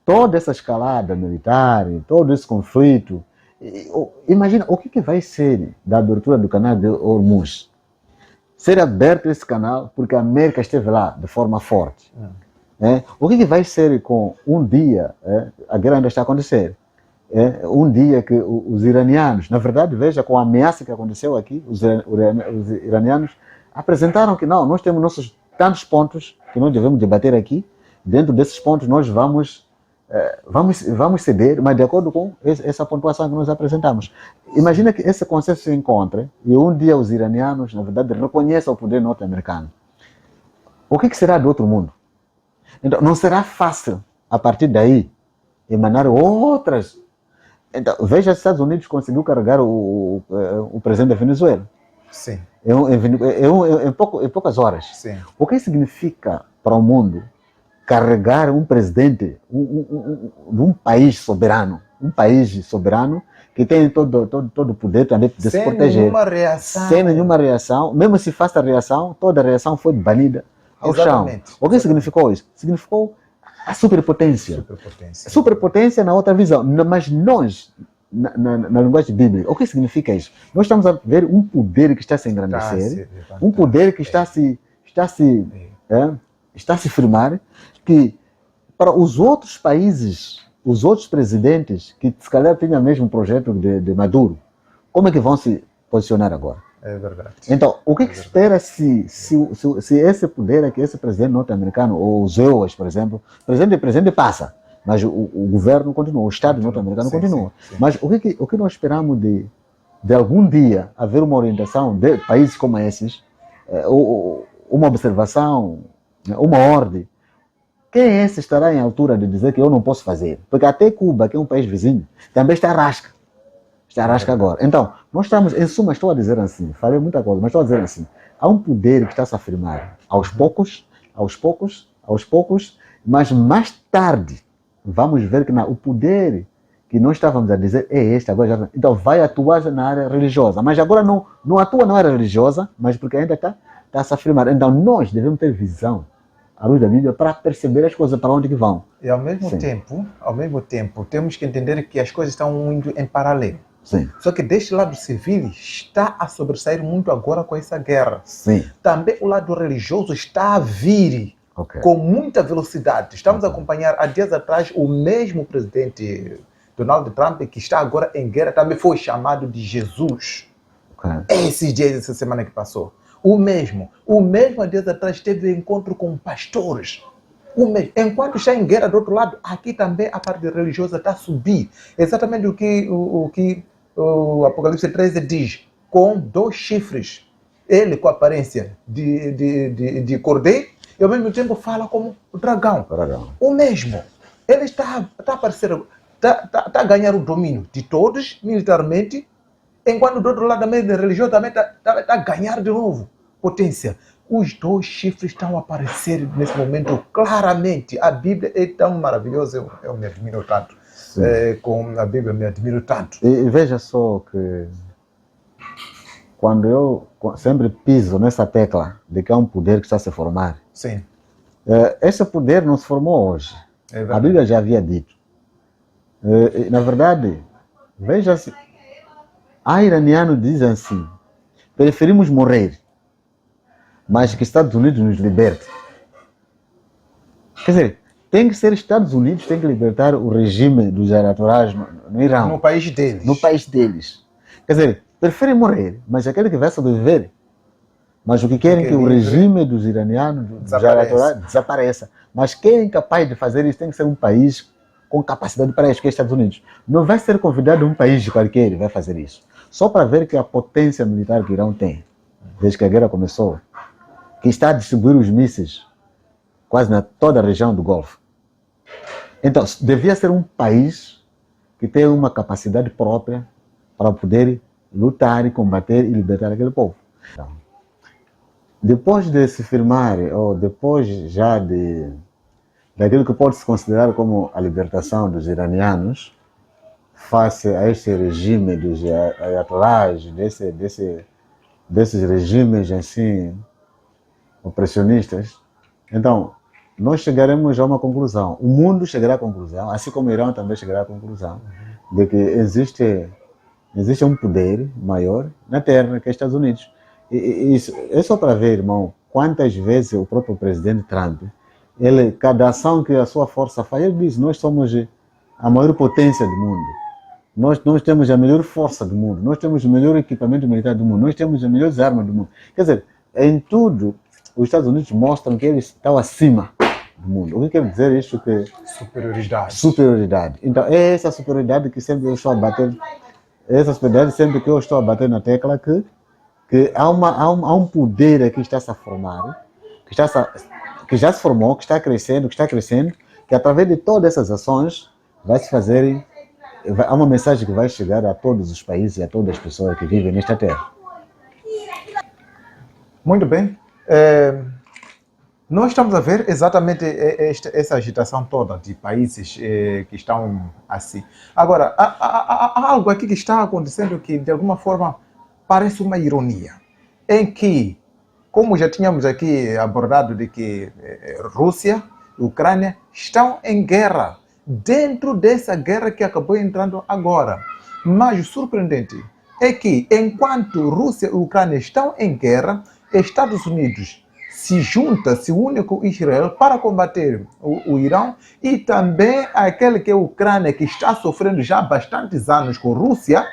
Toda essa escalada militar, todo esse conflito, imagina o que vai ser da abertura do canal de Hormuz. Ser aberto esse canal porque a América esteve lá de forma forte. O que vai ser com um dia, a guerra ainda está a acontecer, um dia que os iranianos, na verdade, veja, com a ameaça que aconteceu aqui, os iranianos apresentaram que não, nós temos nossos tantos pontos que nós devemos debater aqui, dentro desses pontos nós vamos ceder, mas de acordo com essa pontuação que nós apresentamos. Imagina que esse conceito se encontre e um dia os iranianos, na verdade, reconheçam o poder norte-americano. O que será do outro mundo? Então, não será fácil, a partir daí, emanar outras. Então, veja, os Estados Unidos conseguiu carregar o presidente da Venezuela. Sim. Em poucas horas. Sim. O que significa para o mundo carregar um presidente de um país soberano que tem todo o poder também de se proteger. Sem nenhuma reação. Mesmo se faça reação, toda a reação foi banida ao chão. O que significou isso? Significou a superpotência. Superpotência na outra visão. Mas nós, na linguagem bíblica. O que significa isso? Nós estamos a ver um poder que está a se engrandecer, um poder que está a se firmar, que para os outros países, os outros presidentes, que se calhar tinham o mesmo projeto de Maduro, como é que vão se posicionar agora? É verdade. Então, o que se espera se esse poder aqui, esse presidente norte-americano, ou os EUAs, por exemplo, o presidente passa, mas o governo continua, o Estado norte-americano continua. Sim. Mas o que nós esperamos de algum dia haver uma orientação de países como esses, uma observação, uma ordem, quem esse estará em altura de dizer que eu não posso fazer? Porque até Cuba, que é um país vizinho, também está rasca. Está rasca agora. Então, nós estamos, em suma, estou a dizer assim, falei muita coisa, mas estou a dizer assim, há um poder que está a se afirmar aos poucos, mas mais tarde vamos ver que o poder que nós estávamos a dizer é este, agora já, então vai atuar na área religiosa, mas agora não atua na área religiosa, mas porque ainda está a se afirmar. Então nós devemos ter visão à luz da Bíblia para perceber as coisas para onde que vão. E ao mesmo tempo, temos que entender que as coisas estão indo em paralelo. Sim. Só que deste lado civil está a sobressair muito agora com essa guerra. Sim. Também o lado religioso está a vir com muita velocidade. Estamos a acompanhar, há dias atrás, o mesmo presidente Donald Trump, que está agora em guerra, também foi chamado de Jesus. Esses dias, essa semana que passou. O mesmo há dias atrás, teve encontro com pastores. Enquanto está em guerra do outro lado, aqui também a parte religiosa está a subir. Exatamente o que o Apocalipse 13 diz, com 2 chifres. Ele com a aparência de cordeiro e ao mesmo tempo fala como dragão. O mesmo. Ele está a aparecer, está a ganhar o domínio de todos militarmente, enquanto do outro lado também de religião também está a ganhar de novo potência. Os 2 chifres estão a aparecer nesse momento claramente. A Bíblia é tão maravilhosa, eu me admiro tanto. Com a Bíblia me admiro tanto. E veja só que quando eu sempre piso nessa tecla de que há um poder que está a se formar, sim. Esse poder não se formou hoje. A Bíblia já havia dito. Na verdade, veja-se, há iranianos que dizem assim, preferimos morrer, mas que Estados Unidos nos liberte. Quer dizer, tem que ser Estados Unidos, tem que libertar o regime dos ayatollahs no Irã. No país deles. No país deles. Quer dizer, preferem morrer, mas aquele que vai sobreviver. Mas o que querem é que o regime dos iranianos, dos ayatollahs, desapareça. Mas quem é capaz de fazer isso tem que ser um país com capacidade para isso, que é Estados Unidos. Não vai ser convidado um país de qualquer que vai fazer isso. Só para ver que a potência militar que o Irã tem, desde que a guerra começou, que está a distribuir os mísseis quase na toda a região do Golfo. Então, devia ser um país que tem uma capacidade própria para poder lutar e combater e libertar aquele povo. Então, depois de se firmar, ou depois já daquilo que pode se considerar como a libertação dos iranianos, face a este regime dos ayatollahs, desses regimes assim opressionistas, então nós chegaremos a uma conclusão. O mundo chegará à conclusão, assim como o Irã também chegará à conclusão, de que existe um poder maior na Terra, que é os Estados Unidos. E isso é só para ver, irmão, quantas vezes o próprio presidente Trump, cada ação que a sua força faz, ele diz, nós somos a maior potência do mundo. Nós temos a melhor força do mundo, nós temos o melhor equipamento militar do mundo, nós temos as melhores armas do mundo. Quer dizer, em tudo, os Estados Unidos mostram que eles estão acima do mundo. O que quer dizer isso? Que superioridade. Então, é essa superioridade que sempre eu estou a bater, na tecla que há um poder aqui que está -se a formar, que já se formou, que está crescendo, que através de todas essas ações vai se fazer, há uma mensagem que vai chegar a todos os países e a todas as pessoas que vivem nesta terra. Muito bem. Nós estamos a ver exatamente essa agitação toda de países que estão assim. Agora, há algo aqui que está acontecendo que, de alguma forma, parece uma ironia, em que, como já tínhamos aqui abordado, de que Rússia e Ucrânia estão em guerra, dentro dessa guerra que acabou entrando agora. Mas o surpreendente é que, enquanto Rússia e Ucrânia estão em guerra, Estados Unidos se une com Israel para combater o Irão e também aquele que é a Ucrânia, que está sofrendo já há bastantes anos com a Rússia,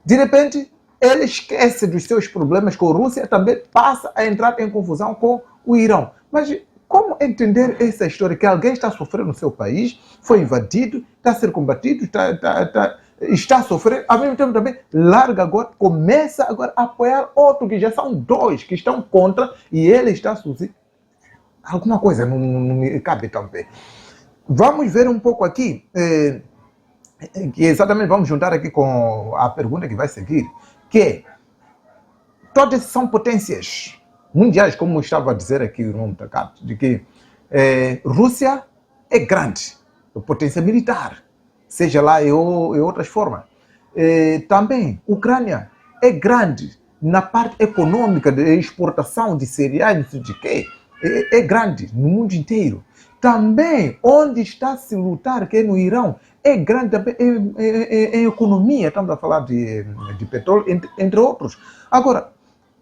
de repente ele esquece dos seus problemas com a Rússia, também passa a entrar em confusão com o Irão. Mas como entender essa história que alguém está sofrendo no seu país, foi invadido, está a ser combatido, está a sofrer, ao mesmo tempo também larga agora, começa agora a apoiar outro, que já são dois que estão contra, e ele está sozinho. Alguma coisa não me cabe tão bem. Vamos ver um pouco aqui, que exatamente vamos juntar aqui com a pergunta que vai seguir, que todas são potências mundiais, como eu estava a dizer aqui no mercado, de que Rússia é grande, potência militar, seja lá em outras formas. Também, Ucrânia é grande na parte econômica de exportação de cereais, não sei de quê, é grande no mundo inteiro. Também, onde está a se lutar, que é no Irão, é grande também em economia, estamos a falar de petróleo, entre outros. Agora,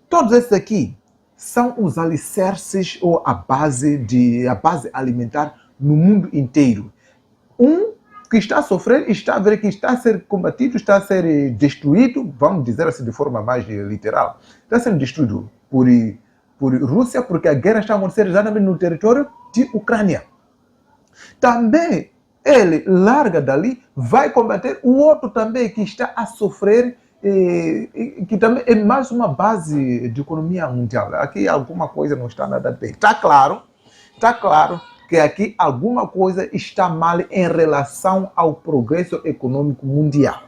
todos esses aqui são os alicerces ou a base alimentar no mundo inteiro. Que está a sofrer, está a ver que está a ser combatido, está a ser destruído, vamos dizer assim de forma mais literal, está sendo destruído por Rússia, porque a guerra está a acontecer exatamente no território de Ucrânia. Também ele larga dali, vai combater o outro também que está a sofrer, que também é mais uma base de economia mundial. Aqui alguma coisa não está nada bem. Está claro que aqui alguma coisa está mal em relação ao progresso econômico mundial.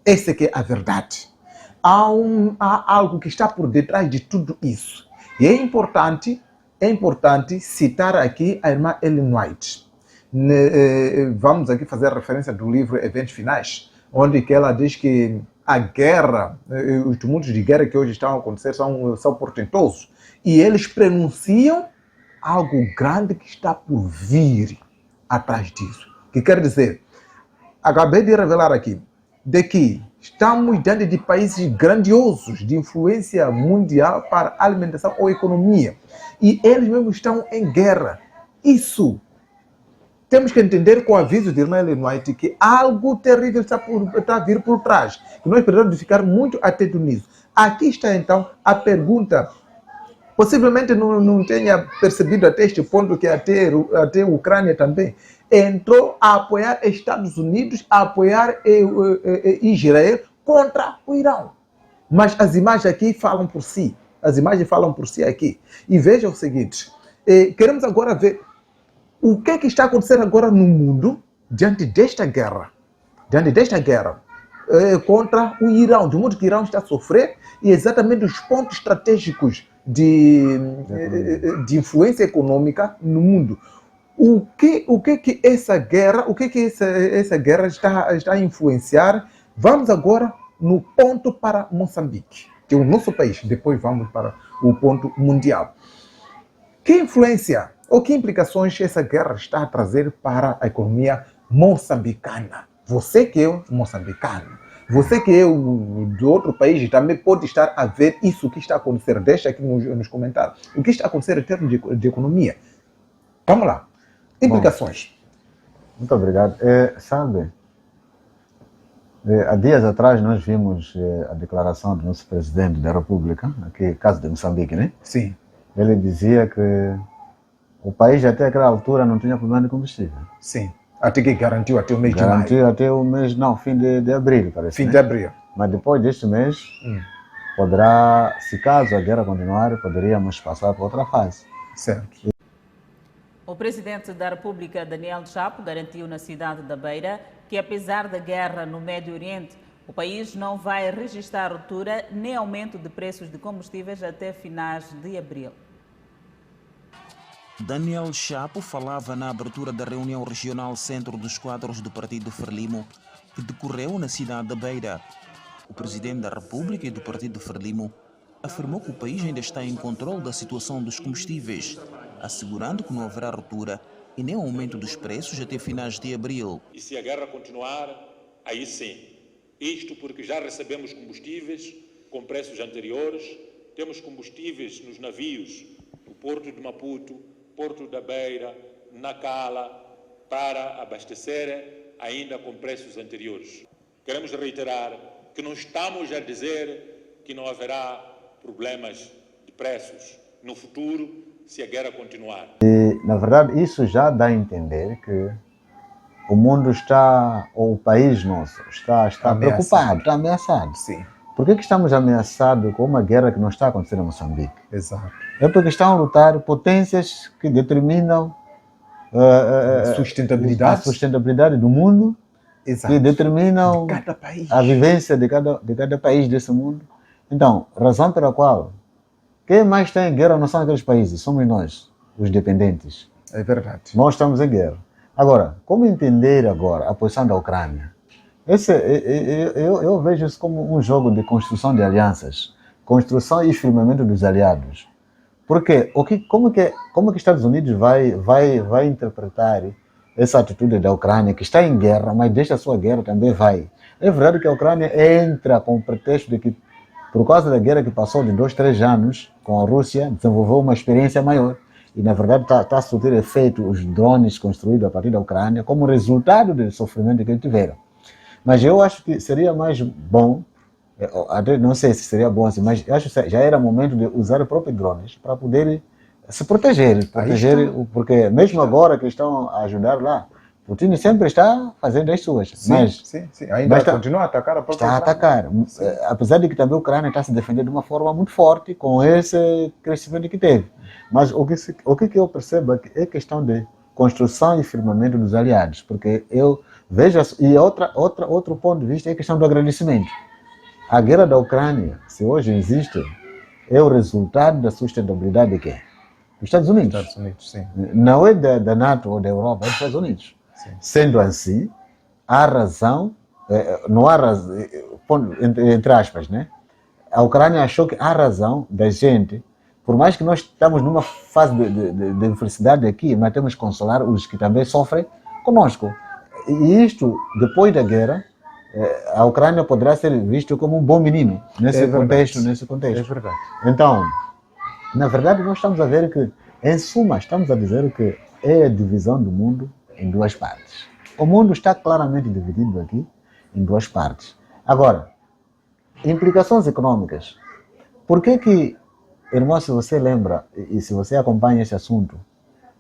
Essa que é a verdade. Há algo que está por detrás de tudo isso. E é importante citar aqui a irmã Ellen White. Vamos aqui fazer referência do livro Eventos Finais, onde que ela diz que a guerra, os tumultos de guerra que hoje estão a acontecer são portentosos. E eles prenunciam algo grande que está por vir atrás disso. Que quer dizer, acabei de revelar aqui, de que estamos diante de países grandiosos, de influência mundial para alimentação ou economia. E eles mesmos estão em guerra. Isso temos que entender com o aviso de irmã Ellen White que algo terrível está a vir por trás. Que nós precisamos ficar muito atentos nisso. Aqui está então a pergunta. Possivelmente não tenha percebido até este ponto que até a Ucrânia também entrou a apoiar Estados Unidos, a apoiar Israel contra o Irão. Mas as imagens aqui falam por si. As imagens falam por si aqui. E vejam o seguinte, queremos agora ver o que está acontecendo agora no mundo diante desta guerra. Contra o Irão, de modo que o Irão está a sofrer e exatamente os pontos estratégicos de influência econômica no mundo. O que essa guerra está a influenciar? Vamos agora no ponto para Moçambique, que é o nosso país. Depois vamos para o ponto mundial. Que influência ou que implicações essa guerra está a trazer para a economia moçambicana? Você que é moçambicano, você que é de outro país também pode estar a ver isso que está a acontecer. Deixa aqui nos comentários. O que está a acontecer em termos de economia? Vamos lá. Implicações. Bom, muito obrigado. Sabe, há dias atrás nós vimos a declaração do nosso presidente da República, aqui caso de Moçambique, né? Sim. Ele dizia que o país até aquela altura não tinha problema de combustível. Sim. Até que garantiu até o mês de maio. Garantiu até o mês, não, fim de abril, parece. Fim de abril. Mas depois deste mês, poderá, se caso a guerra continuar, poderíamos passar para outra fase. Certo. O presidente da República, Daniel Chapo, garantiu na cidade da Beira que, apesar da guerra no Médio Oriente, o país não vai registrar ruptura nem aumento de preços de combustíveis até finais de abril. Daniel Chapo falava na abertura da reunião regional Centro dos Quadros do Partido Frelimo, que decorreu na cidade da Beira. O presidente da República e do Partido Frelimo afirmou que o país ainda está em controle da situação dos combustíveis, assegurando que não haverá ruptura e nem aumento dos preços até finais de abril. E se a guerra continuar, aí sim, Isto porque já recebemos combustíveis com preços anteriores, temos combustíveis nos navios do Porto de Maputo, Porto da Beira, Nacala, para abastecer ainda com preços anteriores. Queremos reiterar que não estamos a dizer que não haverá problemas de preços no futuro se a guerra continuar. E, na verdade, isso já dá a entender que o mundo está, ou o país nosso, está preocupado, está ameaçado. Sim. Por que estamos ameaçados com uma guerra que não está acontecendo em Moçambique? Exato. É porque estão a lutar potências que determinam a sustentabilidade do mundo, Exato. que determinam de cada país. a vivência de cada país desse mundo. Então, razão pela qual quem mais está em guerra não são aqueles países, somos nós, os dependentes. É verdade. Nós estamos em guerra. Agora, como entender agora a posição da Ucrânia? Eu vejo isso como um jogo de construção de alianças, construção e firmamento dos aliados. Porque como que os Estados Unidos vai interpretar essa atitude da Ucrânia, que está em guerra, mas deixa a sua guerra também vai? É verdade que a Ucrânia entra com o pretexto de que, por causa da guerra que passou de 2, 3 anos com a Rússia, desenvolveu uma experiência maior. E, na verdade, está a surtir efeito os drones construídos a partir da Ucrânia como resultado do sofrimento que eles tiveram. Mas eu acho que seria mais bom, até não sei se seria bom assim, mas acho que já era momento de usar os próprios drones para poder se proteger, porque mesmo agora que estão a ajudar lá, Putin sempre está fazendo as suas. Sim. Ainda continua a atacar a própria Ucrânia. Está a atacar. Apesar de que também a Ucrânia está se defendendo de uma forma muito forte com esse crescimento que teve. Mas o que eu percebo é questão de construção e firmamento dos aliados, porque eu vejo, e outro ponto de vista é a questão do agradecimento. A guerra da Ucrânia, se hoje existe, é o resultado da sustentabilidade de quem? Dos Estados Unidos. Estados Unidos, sim. Não é da NATO ou da Europa, é dos Estados Unidos. Sim. Sendo assim, há razão, não há razão, entre aspas, né? A Ucrânia achou que há razão da gente, por mais que nós estamos numa fase de infelicidade aqui, mas temos que consolar os que também sofrem conosco. E isto, depois da guerra, a Ucrânia poderá ser vista como um bom menino nesse contexto. É verdade. Então, na verdade, nós estamos a ver que, em suma, estamos a dizer que é a divisão do mundo em duas partes. O mundo está claramente dividido aqui em duas partes. Agora, implicações econômicas. Por que, irmão, se você lembra e se você acompanha esse assunto,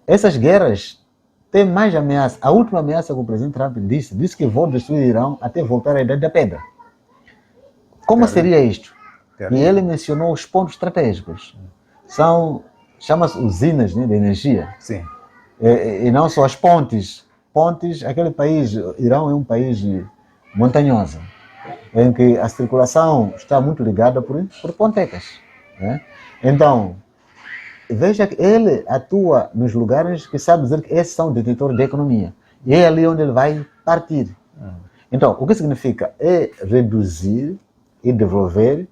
essas guerras têm mais ameaça. A última ameaça que o presidente Trump disse que vou destruir o Irão até voltar à Idade da Pedra. Como seria isto? E ele mencionou os pontos estratégicos. Chama-se usinas, né, de energia. Sim. E não só as pontes. Pontes, aquele país, Irão é um país montanhoso, em que a circulação está muito ligada por pontecas. Né? Então, veja que ele atua nos lugares que sabe dizer que esses são detentores da economia. E é ali onde ele vai partir. Então, o que significa? É reduzir e devolver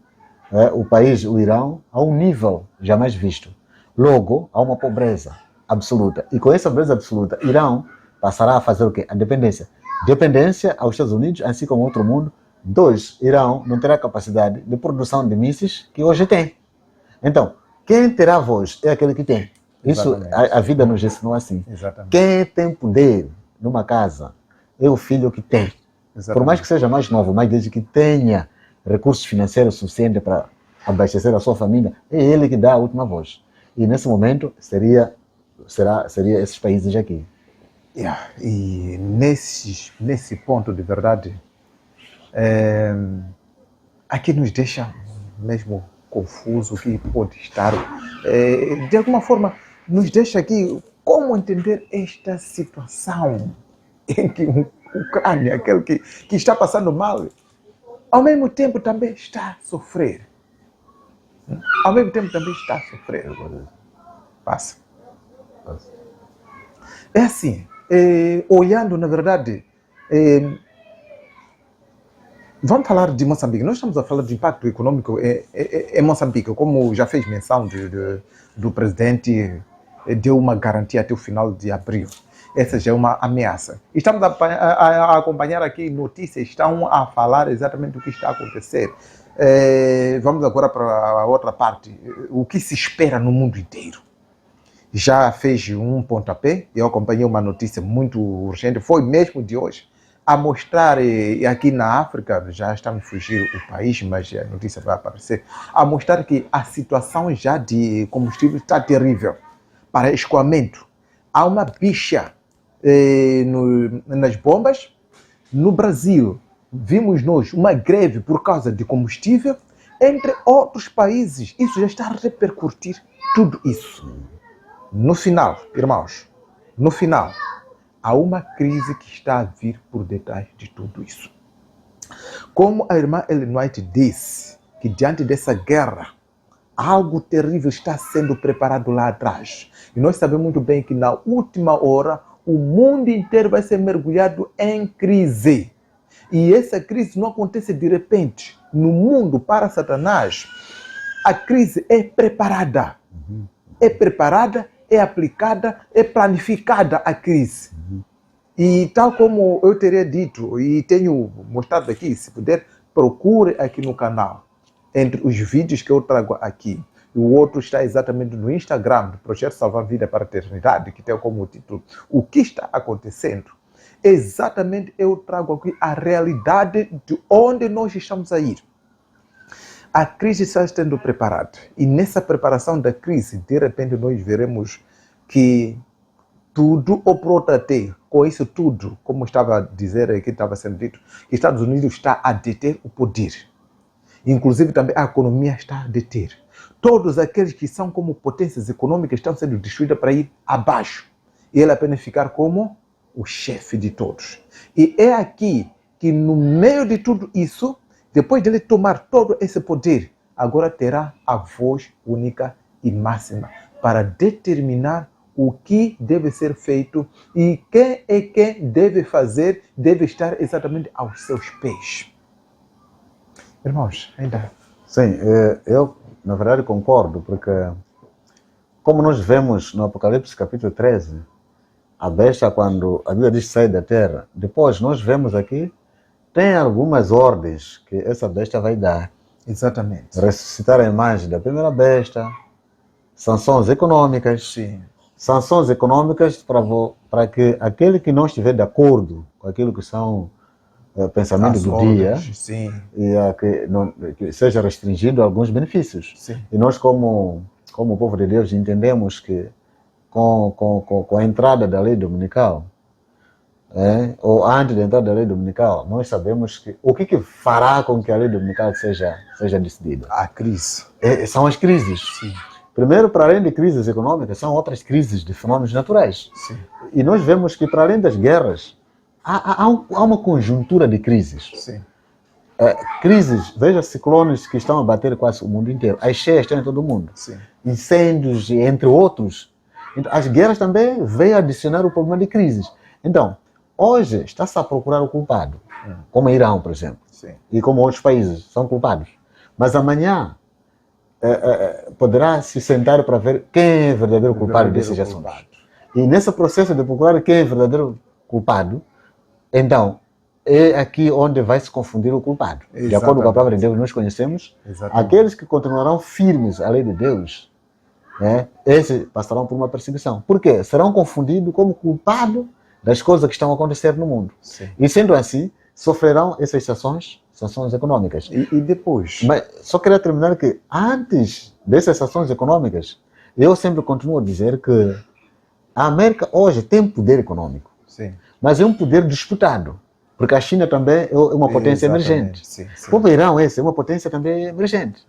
o país, o Irão, a um nível jamais visto. Logo, a uma pobreza absoluta. E com essa pobreza absoluta, Irão passará a fazer o quê? A dependência. Dependência aos Estados Unidos, assim como ao outro mundo. 2, Irão não terá capacidade de produção de mísseis que hoje tem. Então, quem terá voz é aquele que tem. Isso a vida nos ensinou assim. Exatamente. Quem tem poder numa casa é o filho que tem. Exatamente. Por mais que seja mais novo, mas desde que tenha recursos financeiros suficientes para abastecer a sua família, é ele que dá a última voz. E nesse momento seria esses países aqui. E nesse ponto de verdade, aqui nos deixa mesmo confuso, que pode estar, de alguma forma, nos deixa aqui como entender esta situação em que o Ucrânia, aquele que está passando mal, ao mesmo tempo também está a sofrer. Passa. É assim, olhando, na verdade, vamos falar de Moçambique. Nós estamos a falar de impacto econômico em Moçambique, como já fez menção do presidente, deu uma garantia até o final de abril. essa já é uma ameaça. Estamos a acompanhar aqui notícias, estão a falar exatamente o que está a acontecer. Vamos agora para a outra parte. O que se espera no mundo inteiro? Já fez um pontapé, eu acompanhei uma notícia muito urgente, foi mesmo de hoje, a mostrar, aqui na África, já está a me fugir o país, mas a notícia vai aparecer, a mostrar que a situação já de combustível está terrível para escoamento. Há uma bicha nas bombas. No Brasil, vimos nós uma greve por causa de combustível, entre outros países. Isso já está a repercutir tudo isso. No final, irmãos, no final, há uma crise que está a vir por detrás de tudo isso. Como a irmã Ellen White disse, que diante dessa guerra, algo terrível está sendo preparado lá atrás. E nós sabemos muito bem que na última hora, o mundo inteiro vai ser mergulhado em crise. E essa crise não acontece de repente. No mundo, para Satanás, a crise é preparada. É preparada, é aplicada, é planificada a crise. E tal como eu teria dito, e tenho mostrado aqui, se puder, procure aqui no canal. Entre os vídeos que eu trago aqui, e o outro está exatamente no Instagram, do Projeto Salvar Vida para a Eternidade, que tem como título O que está acontecendo? Exatamente eu trago aqui a realidade de onde nós estamos a ir. A crise está sendo preparada. E nessa preparação da crise, de repente nós veremos que tudo ou até com isso tudo, como estava a dizer aqui, estava sendo dito, que Estados Unidos está a deter o poder. Inclusive também a economia está a deter. Todos aqueles que são como potências econômicas estão sendo destruídas para ir abaixo. E ele apenas ficar como o chefe de todos. E é aqui que no meio de tudo isso, depois de ele tomar todo esse poder, agora terá a voz única e máxima para determinar o que deve ser feito e quem deve fazer, deve estar exatamente aos seus pés. Irmãos, ainda... Sim, eu na verdade concordo, porque como nós vemos no Apocalipse capítulo 13, a besta, quando a Bíblia diz sai da terra, depois nós vemos aqui, tem algumas ordens que essa besta vai dar. Exatamente. Ressuscitar a imagem da primeira besta, sanções econômicas. Sim. Sanções econômicas para que aquele que não estiver de acordo com aquilo que são pensamentos do dia, sim, e que seja restringido alguns benefícios. Sim. E nós, como povo de Deus, entendemos que com a entrada da lei dominical, ou antes da entrada da lei dominical, nós sabemos que o que fará com que a lei dominical seja decidida? A crise. São as crises. Sim. Primeiro, para além de crises econômicas, são outras crises de fenômenos naturais. Sim. E nós vemos que, para além das guerras, há uma conjuntura de crises. Sim. Crises, veja ciclones que estão a bater quase o mundo inteiro. As cheias estão em todo o mundo. Sim. Incêndios, entre outros. Então, as guerras também veio adicionar o problema de crises. Então, hoje está-se a procurar o culpado, como o Irão, por exemplo. Sim. E como outros países são culpados. Mas amanhã poderá se sentar para ver quem é o verdadeiro culpado desses assuntos. E nesse processo de procurar quem é o verdadeiro culpado, então, é aqui onde vai se confundir o culpado. Exatamente. De acordo com a palavra de Deus, nós conhecemos. Exatamente. Aqueles que continuarão firmes à lei de Deus, esses passarão por uma perseguição. Por quê? Serão confundidos como culpados das coisas que estão a acontecer no mundo. Sim. E sendo assim, sofrerão essas sanções econômicas. E depois? Mas só queria terminar que antes dessas sanções econômicas, eu sempre continuo a dizer que a América hoje tem poder econômico. Sim. Mas é um poder disputado, porque a China também é uma potência emergente. Sim, sim. Como o Irão é uma potência também emergente.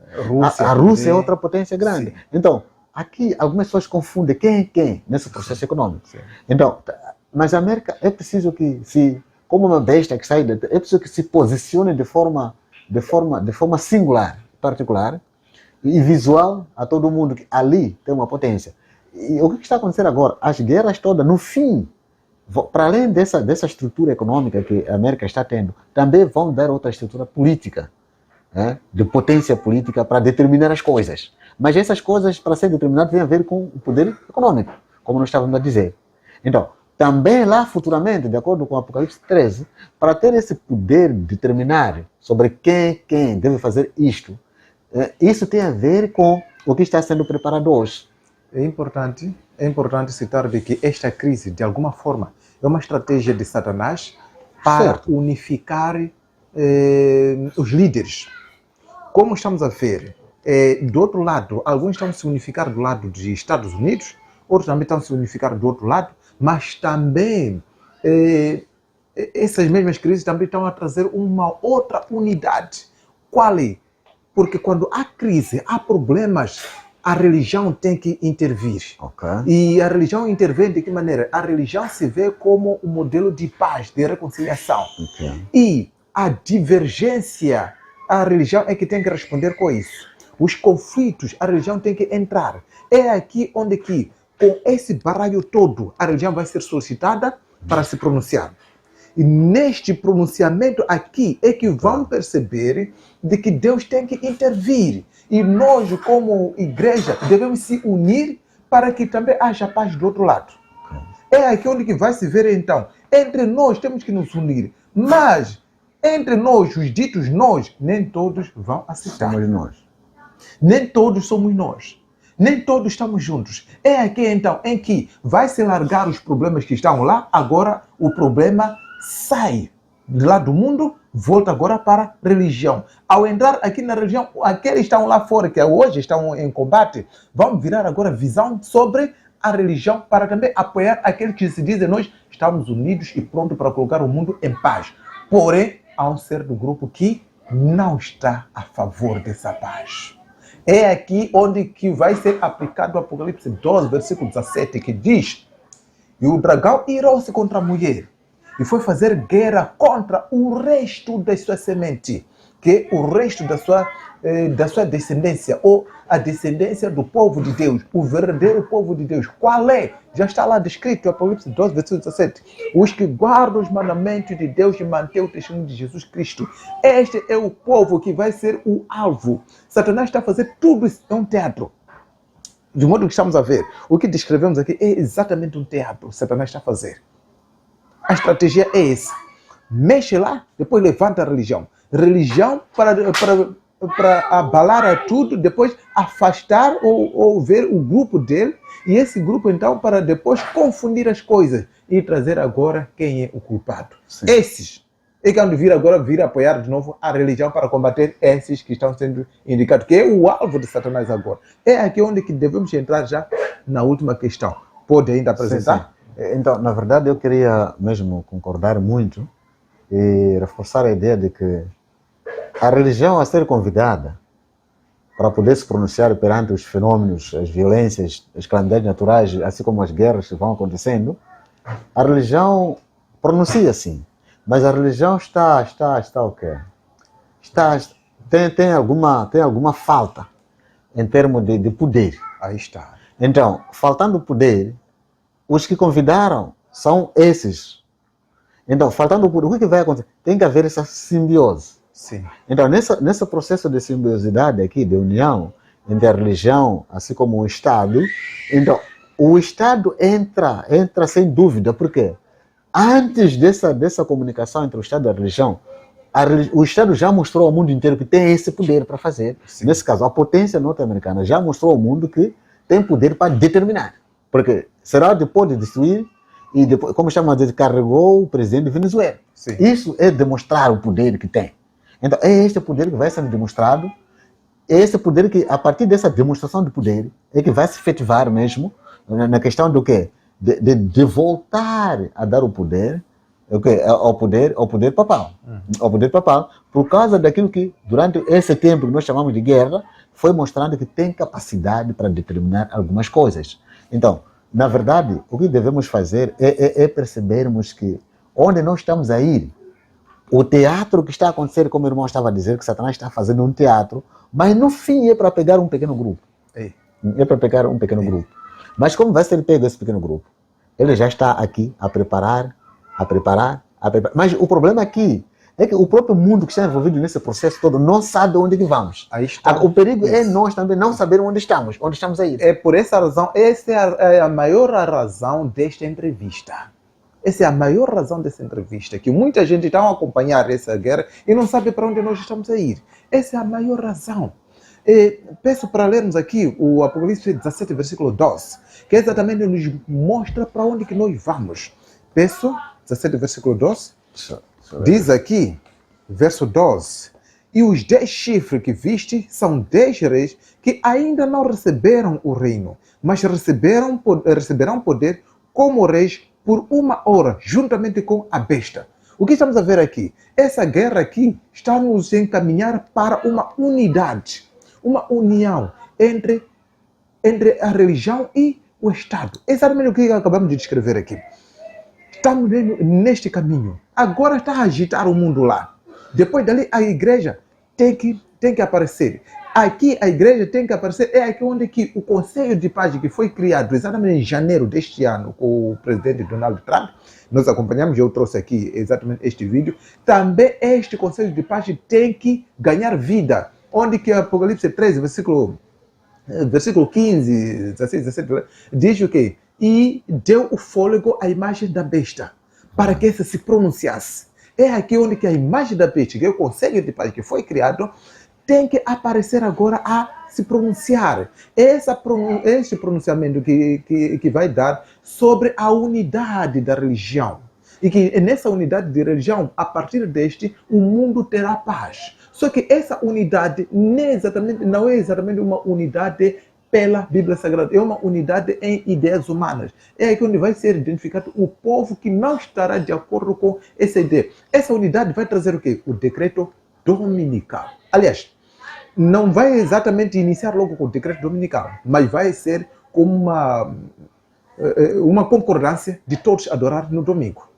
A Rússia é outra potência grande. Sim. Então, aqui algumas pessoas confundem quem é quem nesse processo econômico. Sim. Então, mas a América é preciso que como uma besta que sai é preciso que se posicione de forma singular, particular e visual a todo mundo que ali tem uma potência. E o que está acontecendo agora? As guerras todas, no fim, para além dessa estrutura econômica que a América está tendo, também vão dar outra estrutura política, de potência política para determinar as coisas. Mas essas coisas, para ser determinadas, têm a ver com o poder econômico, como nós estávamos a dizer. Então, também lá futuramente, de acordo com o Apocalipse 13, para ter esse poder de determinar sobre quem deve fazer isto, isso tem a ver com o que está sendo preparado hoje. É importante citar de que esta crise, de alguma forma, é uma estratégia de Satanás para unificar os líderes. Como estamos a ver, do outro lado, alguns estão a se unificar do lado dos Estados Unidos, outros também estão a se unificar do outro lado, mas também essas mesmas crises também estão a trazer uma outra unidade. Qual é? Porque quando há crise, há problemas, a religião tem que intervir. Ok. E a religião intervém de que maneira? A religião se vê como um modelo de paz, de reconciliação. Ok. E a divergência, a religião é que tem que responder com isso. Os conflitos, a religião tem que entrar. É aqui onde que, com esse baralho todo, a religião vai ser solicitada para se pronunciar. E neste pronunciamento aqui é que vão perceber de que Deus tem que intervir. E nós, como igreja, devemos se unir para que também haja paz do outro lado. É aqui onde que vai se ver então. Entre nós temos que nos unir. Mas, entre nós, os ditos nós, nem todos vão aceitar. Somos nós. Nem todos somos nós. Nem todos estamos juntos. É aqui então em que vai se largar os problemas que estão lá. Agora o problema sai de lá do mundo, volta agora para a religião. Ao entrar aqui na religião, aqueles que estão lá fora, que hoje estão em combate, vão virar agora visão sobre a religião para também apoiar aqueles que se dizem nós estamos unidos e prontos para colocar o mundo em paz. Porém, há um certo grupo que não está a favor dessa paz. É aqui onde que vai ser aplicado o Apocalipse 12, versículo 17, que diz: e o dragão irou-se contra a mulher e foi fazer guerra contra o resto da sua semente, que é o resto da sua descendência, ou a descendência do povo de Deus, o verdadeiro povo de Deus. Qual é? Já está lá descrito, Apocalipse 12, versículo 17. Os que guardam os mandamentos de Deus e mantêm o testemunho de Jesus Cristo. Este é o povo que vai ser o alvo. Satanás está a fazer tudo isso, é um teatro. De modo que estamos a ver, o que descrevemos aqui é exatamente um teatro que Satanás está a fazer. A estratégia é essa. Mexe lá, depois levanta a religião. Religião para abalar a tudo, depois afastar ou ver o grupo dele. E esse grupo, então, para depois confundir as coisas e trazer agora quem é o culpado. Sim. Esses é que vão vir apoiar de novo a religião para combater esses que estão sendo indicados, que é o alvo de Satanás agora. É aqui onde que devemos entrar já na última questão. Pode ainda apresentar? Sim. Então, na verdade, eu queria mesmo concordar muito e reforçar a ideia de que a religião a ser convidada para poder se pronunciar perante os fenômenos, as violências, as calamidades naturais, assim como as guerras que vão acontecendo, a religião pronuncia sim, mas a religião está o quê? Tem alguma falta em termos de poder. Aí está. Então, faltando poder, os que convidaram são esses. Então, faltando poder, o que vai acontecer? Tem que haver essa simbiose. Sim. Então, nesse processo de simbiosidade aqui, de união entre a religião, assim como o Estado, então, o Estado entra sem dúvida, porque antes dessa comunicação entre o Estado e a religião, o Estado já mostrou ao mundo inteiro que tem esse poder para fazer. Sim. Nesse caso, a potência norte-americana já mostrou ao mundo que tem poder para determinar. Porque será depois de destruir e depois, como estamos a dizer, carregou o presidente de Venezuela. Sim. Isso é demonstrar o poder que tem. Então, é este poder que vai sendo demonstrado, é esse poder que, a partir dessa demonstração de poder, é que vai se efetivar mesmo na questão do quê? De voltar a dar o poder, ao poder papal. Ao poder papal, por causa daquilo que, durante esse tempo que nós chamamos de guerra, foi mostrando que tem capacidade para determinar algumas coisas. Então, na verdade, o que devemos fazer é percebermos que onde nós estamos a ir, o teatro que está a acontecer, como o irmão estava a dizer, que Satanás está fazendo um teatro, mas no fim é para pegar um pequeno grupo. É para pegar um pequeno grupo. Mas como vai ser pego esse pequeno grupo? Ele já está aqui a preparar. Mas o problema aqui é que o próprio mundo que está envolvido nesse processo todo não sabe onde que vamos. Aí está. O perigo é nós também não saber onde estamos a ir. É por essa razão, essa é a maior razão desta entrevista. Essa é a maior razão dessa entrevista, que muita gente está a acompanhar essa guerra e não sabe para onde nós estamos a ir. Essa é a maior razão. Peço para lermos aqui o Apocalipse 17, versículo 12, que exatamente nos mostra para onde que nós vamos. Peço, 17, versículo 12, diz aqui, verso 12, e os 10 chifres que viste são 10 reis que ainda não receberam o reino, mas receberão poder como reis por 1 hora, juntamente com a besta. O que estamos a ver aqui? Essa guerra aqui está nos encaminhar para uma unidade, uma união entre a religião e o Estado. Exatamente o que acabamos de descrever aqui. Estamos neste caminho. Agora está a agitar o mundo lá. Depois dali a igreja tem que aparecer. Aqui a igreja tem que aparecer. É aqui onde que o Conselho de Paz, que foi criado exatamente em janeiro deste ano com o presidente Donald Trump, nós acompanhamos, eu trouxe aqui exatamente este vídeo. Também este Conselho de Paz tem que ganhar vida. Onde que Apocalipse 13, versículo 15, 16, 17, diz o quê? E deu o fôlego à imagem da besta, para que essa se pronunciasse. É aqui onde que a imagem da besta, que é o Conselho de Paz que foi criado, tem que aparecer agora a se pronunciar. Esse pronunciamento que vai dar sobre a unidade da religião. E que nessa unidade de religião, a partir deste, o mundo terá paz. Só que essa unidade não é exatamente uma unidade pela Bíblia Sagrada, é uma unidade em ideias humanas. É aqui onde vai ser identificado o povo que não estará de acordo com essa ideia. Essa unidade vai trazer o quê? O decreto dominical. Aliás, não vai exatamente iniciar logo com o decreto dominical, mas vai ser como uma concordância de todos adorar no domingo.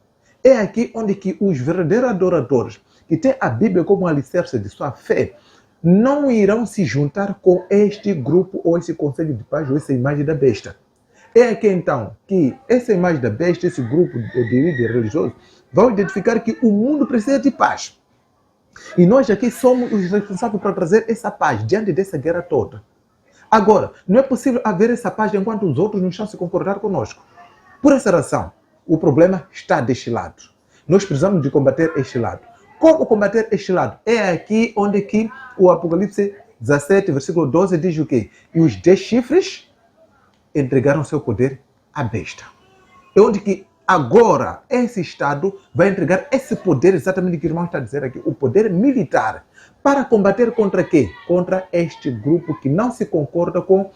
É aqui onde que os verdadeiros adoradores, que têm a Bíblia como alicerce de sua fé, não irão se juntar com este grupo ou esse conselho de paz ou essa imagem da besta. É aqui então que essa imagem da besta, esse grupo de líderes religiosos, vão identificar que o mundo precisa de paz. E nós aqui somos os responsáveis para trazer essa paz diante dessa guerra toda. Agora, não é possível haver essa paz enquanto os outros não estão a se concordar conosco. Por essa razão, o problema está deste lado. Nós precisamos de combater este lado. Como combater este lado? É aqui onde que o Apocalipse 17, versículo 12 diz o quê? E os 10 chifres entregaram seu poder à besta. É onde que agora esse Estado vai entregar esse poder, exatamente o que o irmão está a dizer aqui, o poder militar, para combater contra quê? Contra este grupo que não se concorda com,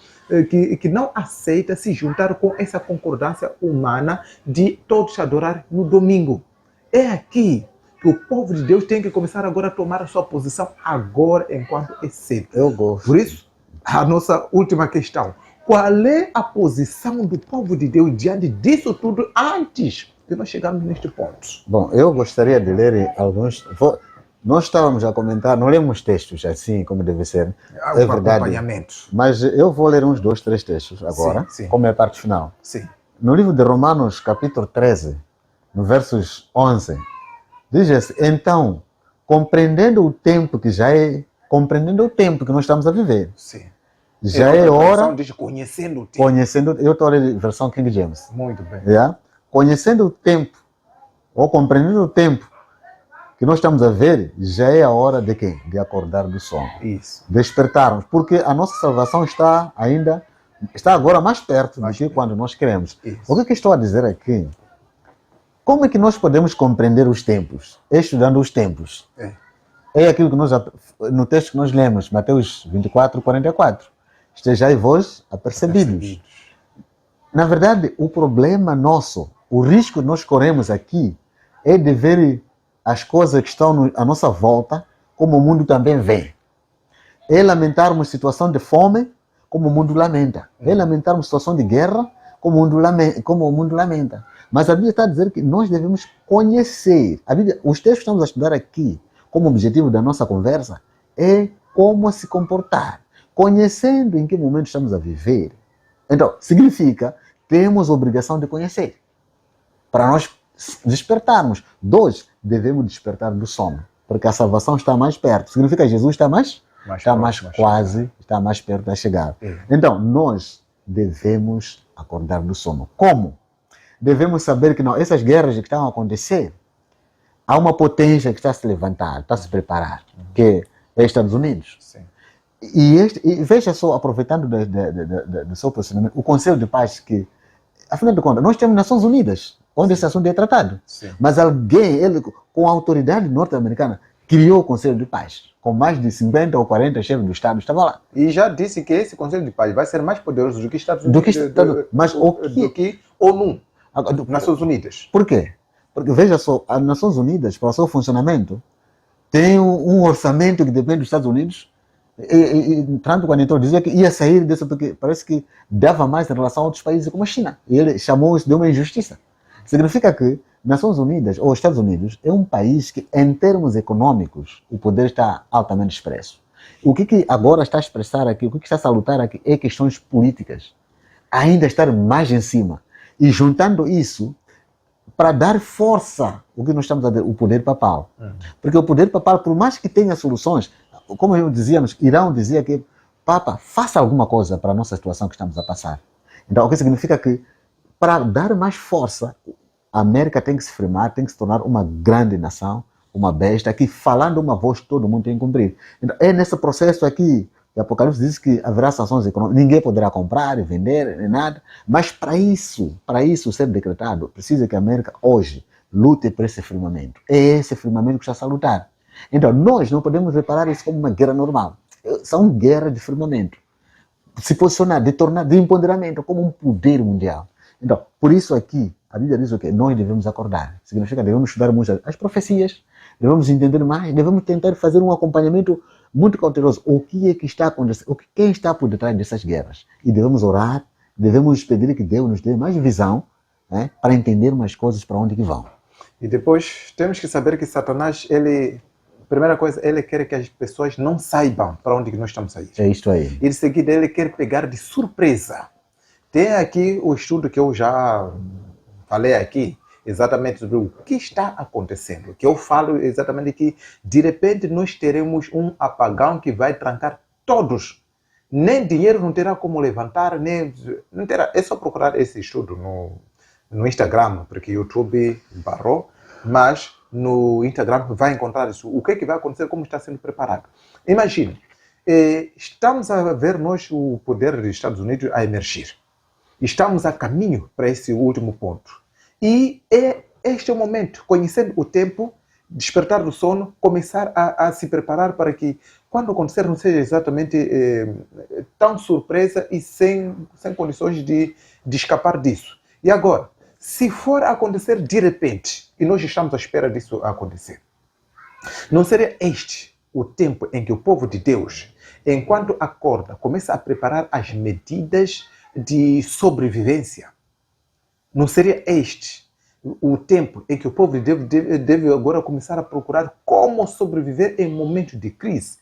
que não aceita se juntar com essa concordância humana de todos adorar no domingo. É aqui que o povo de Deus tem que começar agora a tomar a sua posição agora, enquanto é cedo. Eu gosto. Por isso, a nossa última questão. Qual é a posição do povo de Deus diante disso tudo antes de nós chegarmos neste ponto? Bom, eu gostaria de ler alguns... Nós estávamos a comentar, não lemos textos assim como deve ser. É verdade. Acompanhamento. Mas eu vou ler uns 2, 3 textos agora, sim. como é a parte final. Sim. No livro de Romanos, capítulo 13, no versos 11, diz assim: então, compreendendo o tempo que nós estamos a viver. Sim. Já é hora... Diz, conhecendo o tempo. Eu estou a ler a versão King James. Muito bem. Yeah? Conhecendo o tempo, ou compreendendo o tempo que nós estamos a ver, já é a hora de quê? De acordar do sono. Isso. Despertarmos, porque a nossa salvação está agora mais perto do que quando nós queremos. Isso. O que estou a dizer aqui? Como é que nós podemos compreender os tempos? Estudando os tempos. É aquilo que no texto que nós lemos, Mateus 24, 44. Estejai vós apercebidos. Na verdade, o problema nosso, o risco que nós corremos aqui, é de ver as coisas que estão à nossa volta como o mundo também vê. É lamentarmos situação de fome como o mundo lamenta. É lamentarmos situação de guerra como o mundo lamenta. Mas a Bíblia está a dizer que nós devemos conhecer. A Bíblia, os textos que estamos a estudar aqui, como objetivo da nossa conversa, é como se comportar. Conhecendo em que momento estamos a viver. Então, significa que temos a obrigação de conhecer. Para nós despertarmos. 2, devemos despertar do sono. Porque a salvação está mais perto. Significa que Jesus está mais perto da chegada. Então, nós devemos acordar do sono. Como? devemos saber que não, essas guerras que estão a acontecer, há uma potência que está a se levantar, está a se preparar, que é Estados Unidos. Sim. E veja só, aproveitando do seu posicionamento, o Conselho de Paz, que, afinal de contas, nós temos Nações Unidas, onde esse assunto é tratado. Sim. Mas alguém, ele, com a autoridade norte-americana, criou o Conselho de Paz, com mais de 50 ou 40 chefes do Estado, estava lá. E já disse que esse Conselho de Paz vai ser mais poderoso do que Estados Unidos, Mas o que? do que ONU, Nações Unidas. Por quê? Porque, veja só, as Nações Unidas, para o seu funcionamento, tem um orçamento que depende dos Estados Unidos. Tanto quando então dizia que ia sair disso, porque parece que dava mais em relação a outros países como a China. E ele chamou isso de uma injustiça. Significa que Nações Unidas, ou Estados Unidos, é um país que, em termos econômicos, o poder está altamente expresso. O que agora está a expressar aqui, o que está a salutar aqui, é questões políticas. Ainda estar mais em cima. E juntando isso, para dar força, o que nós estamos a dizer, o poder papal. Porque o poder papal, por mais que tenha soluções, como eu dizíamos, Irão dizia que, Papa, faça alguma coisa para a nossa situação que estamos a passar. Então, o que significa que, para dar mais força, a América tem que se firmar, tem que se tornar uma grande nação, uma besta, que falando uma voz todo mundo tem que cumprir. Então, é nesse processo aqui, que Apocalipse diz que haverá sanções econômicas, ninguém poderá comprar e vender, nem nada, mas para isso ser decretado, precisa que a América hoje lute por esse firmamento. É esse firmamento que está a lutar. Então, nós não podemos reparar isso como uma guerra normal. São guerras de firmamento. Se posicionar, de empoderamento como um poder mundial. Então, por isso aqui, a Bíblia diz o quê? Nós devemos acordar. Significa que devemos estudar muito as profecias, devemos entender mais, devemos tentar fazer um acompanhamento muito cauteloso. O que é que está acontecendo? Quem está por detrás dessas guerras? E devemos orar, devemos pedir que Deus nos dê mais visão, né, para entender mais coisas para onde que vão. E depois temos que saber que Satanás, primeira coisa, ele quer que as pessoas não saibam para onde nós estamos a ir. É isto aí. E de seguida, ele quer pegar de surpresa. Tem aqui o estudo que eu já falei aqui, exatamente sobre o que está acontecendo. Que eu falo exatamente que, de repente, nós teremos um apagão que vai trancar todos. Nem dinheiro não terá como levantar, nem não terá. É só procurar esse estudo no Instagram, porque o YouTube barrou, mas no Instagram vai encontrar isso. O que é que vai acontecer, como está sendo preparado. Imagine, estamos a ver nós o poder dos Estados Unidos a emergir. Estamos a caminho para esse último ponto. E este é o momento, conhecendo o tempo, despertar do sono, começar a se preparar para que, quando acontecer, não seja exatamente tão surpresa e sem condições de escapar disso. E agora, se for acontecer de repente, e nós estamos à espera disso acontecer, não seria este o tempo em que o povo de Deus, enquanto acorda, começa a preparar as medidas de sobrevivência? Não seria este o tempo em que o povo de Deus deve agora começar a procurar como sobreviver em momentos de crise?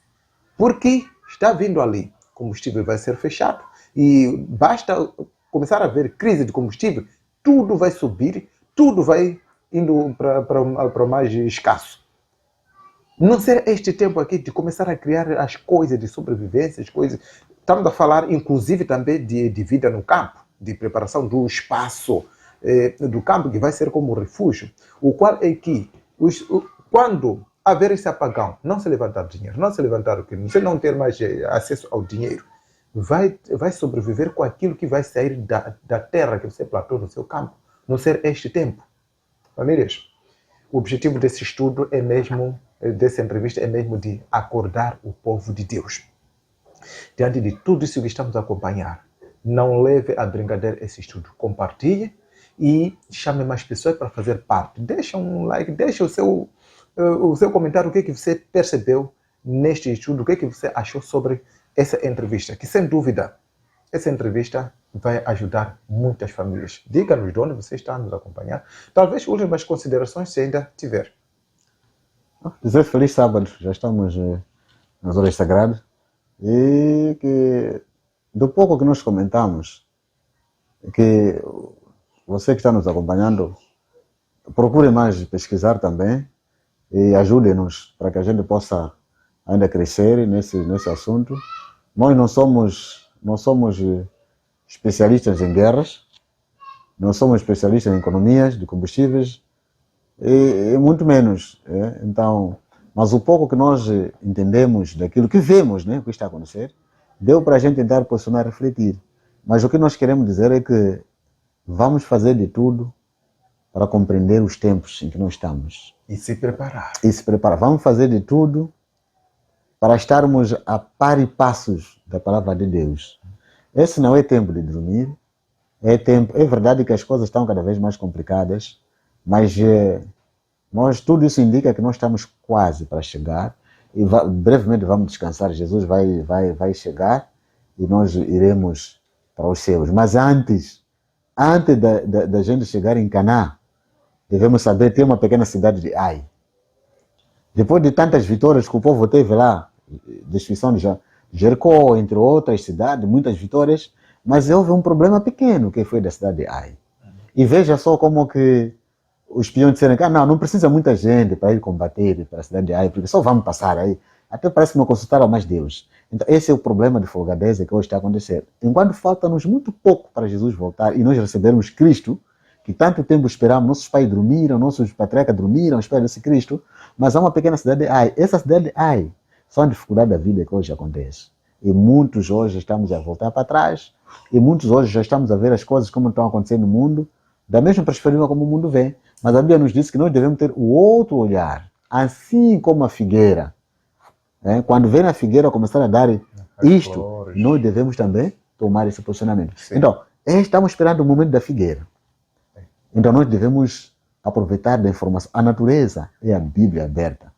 Porque está vindo ali, combustível vai ser fechado e basta começar a haver crise de combustível, tudo vai subir, tudo vai indo para o mais escasso. Não será este tempo aqui de começar a criar as coisas de sobrevivência, as coisas. Estamos a falar, inclusive, também de vida no campo, de preparação do espaço do campo, que vai ser como refúgio, o qual é que, quando haver esse apagão, não se levantar dinheiro, não se levantar o que, você não ter mais acesso ao dinheiro, vai sobreviver com aquilo que vai sair da terra que você plantou no seu campo. Não ser este tempo. Famílias, o objetivo desse estudo é mesmo, dessa entrevista, é mesmo de acordar o povo de Deus. Diante de tudo isso que estamos a acompanhar, não leve a brincadeira esse estudo. Compartilhe e chame mais pessoas para fazer parte. Deixa um like, deixa o seu comentário, o que você percebeu neste estudo, o que você achou sobre essa entrevista, que sem dúvida, essa entrevista vai ajudar muitas famílias. Diga-nos de onde você está a nos acompanhar. Talvez últimas considerações, se ainda tiver. Dizer feliz sábado, já estamos nas horas sagradas. E que, do pouco que nós comentamos, que você que está nos acompanhando, procure mais pesquisar também e ajude-nos para que a gente possa ainda crescer nesse assunto. Nós não somos especialistas em guerras, não somos especialistas em economias de combustíveis, e muito menos. Então, mas o pouco que nós entendemos daquilo que vemos, né, o que está a acontecer, deu para a gente tentar posicionar e refletir. Mas o que nós queremos dizer é que vamos fazer de tudo para compreender os tempos em que nós estamos. E se preparar. E se preparar. Vamos fazer de tudo para estarmos a par e passos da palavra de Deus. Esse não é tempo de dormir. É verdade que as coisas estão cada vez mais complicadas, mas tudo isso indica que nós estamos quase para chegar e brevemente vamos descansar. Jesus vai chegar e nós iremos para os céus. Mas antes da gente chegar em Canaã, devemos saber, tem uma pequena cidade de Ai. Depois de tantas vitórias que o povo teve lá, destruição de Jericó, entre outras cidades, muitas vitórias, mas houve um problema pequeno que foi da cidade de Ai. E veja só como que os peões disseram que não precisa muita gente para ir combater para a cidade de Ai, porque só vamos passar aí. Até parece que não consultaram mais Deus. Então esse é o problema de folgadeza que hoje está acontecendo. Enquanto falta-nos muito pouco para Jesus voltar e nós recebermos Cristo, que tanto tempo esperamos, nossos pais dormiram, nossos patriarcas dormiram, esperam esse Cristo, mas há uma pequena cidade de Ai. Essa cidade de Ai são a dificuldade da vida que hoje acontece. E muitos hoje estamos a voltar para trás, e muitos hoje já estamos a ver as coisas como estão acontecendo no mundo, da mesma perspectiva como o mundo vê. Mas a Bíblia nos diz que nós devemos ter o outro olhar, assim como a figueira. Quando vem a figueira começar a dar isto, nós devemos também tomar esse posicionamento. Sim. Então, estamos esperando o momento da figueira. Então nós devemos aproveitar da informação. A natureza é a Bíblia aberta.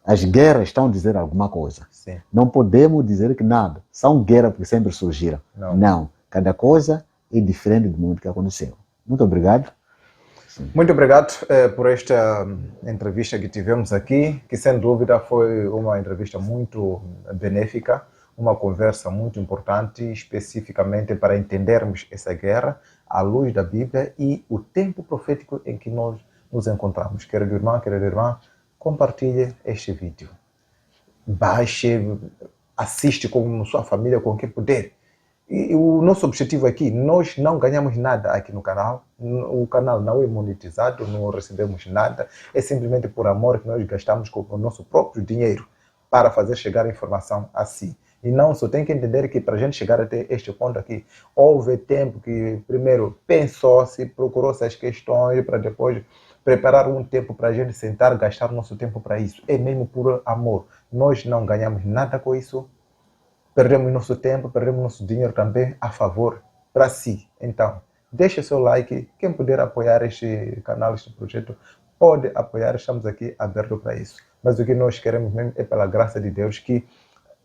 As guerras estão a dizer alguma coisa. Sim. Não podemos dizer que nada. São guerras porque sempre surgiram. Não. Cada coisa é diferente do mundo que aconteceu. Muito obrigado. Sim. Muito obrigado por esta entrevista que tivemos aqui, que sem dúvida foi uma entrevista muito benéfica, uma conversa muito importante, especificamente para entendermos essa guerra à luz da Bíblia e o tempo profético em que nós nos encontramos. Querido irmão, querida irmã, compartilhe este vídeo. Baixe, assiste com sua família, com quem puder. E o nosso objetivo aqui, nós não ganhamos nada aqui no canal. O canal não é monetizado, não recebemos nada. É simplesmente por amor que nós gastamos com o nosso próprio dinheiro para fazer chegar a informação a si. E não só tem que entender que para a gente chegar até este ponto aqui, houve tempo que primeiro pensou-se, procurou-se as questões para depois preparar um tempo para a gente sentar, gastar nosso tempo para isso. É mesmo por amor. Nós não ganhamos nada com isso. Perdemos nosso tempo, perdemos nosso dinheiro também a favor para si. Então, deixe seu like. Quem puder apoiar este canal, este projeto, pode apoiar. Estamos aqui abertos para isso. Mas o que nós queremos mesmo é, pela graça de Deus, que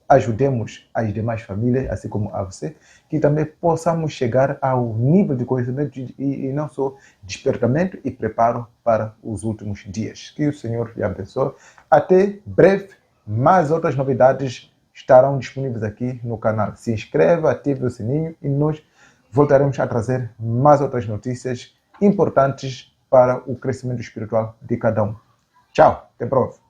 ajudemos as demais famílias, assim como a você, que também possamos chegar ao nível de conhecimento e não só despertamento e preparo para os últimos dias. Que o Senhor lhe abençoe. Até breve, mais outras novidades estarão disponíveis aqui no canal. Se inscreva, ative o sininho e nós voltaremos a trazer mais outras notícias importantes para o crescimento espiritual de cada um. Tchau, até a próxima.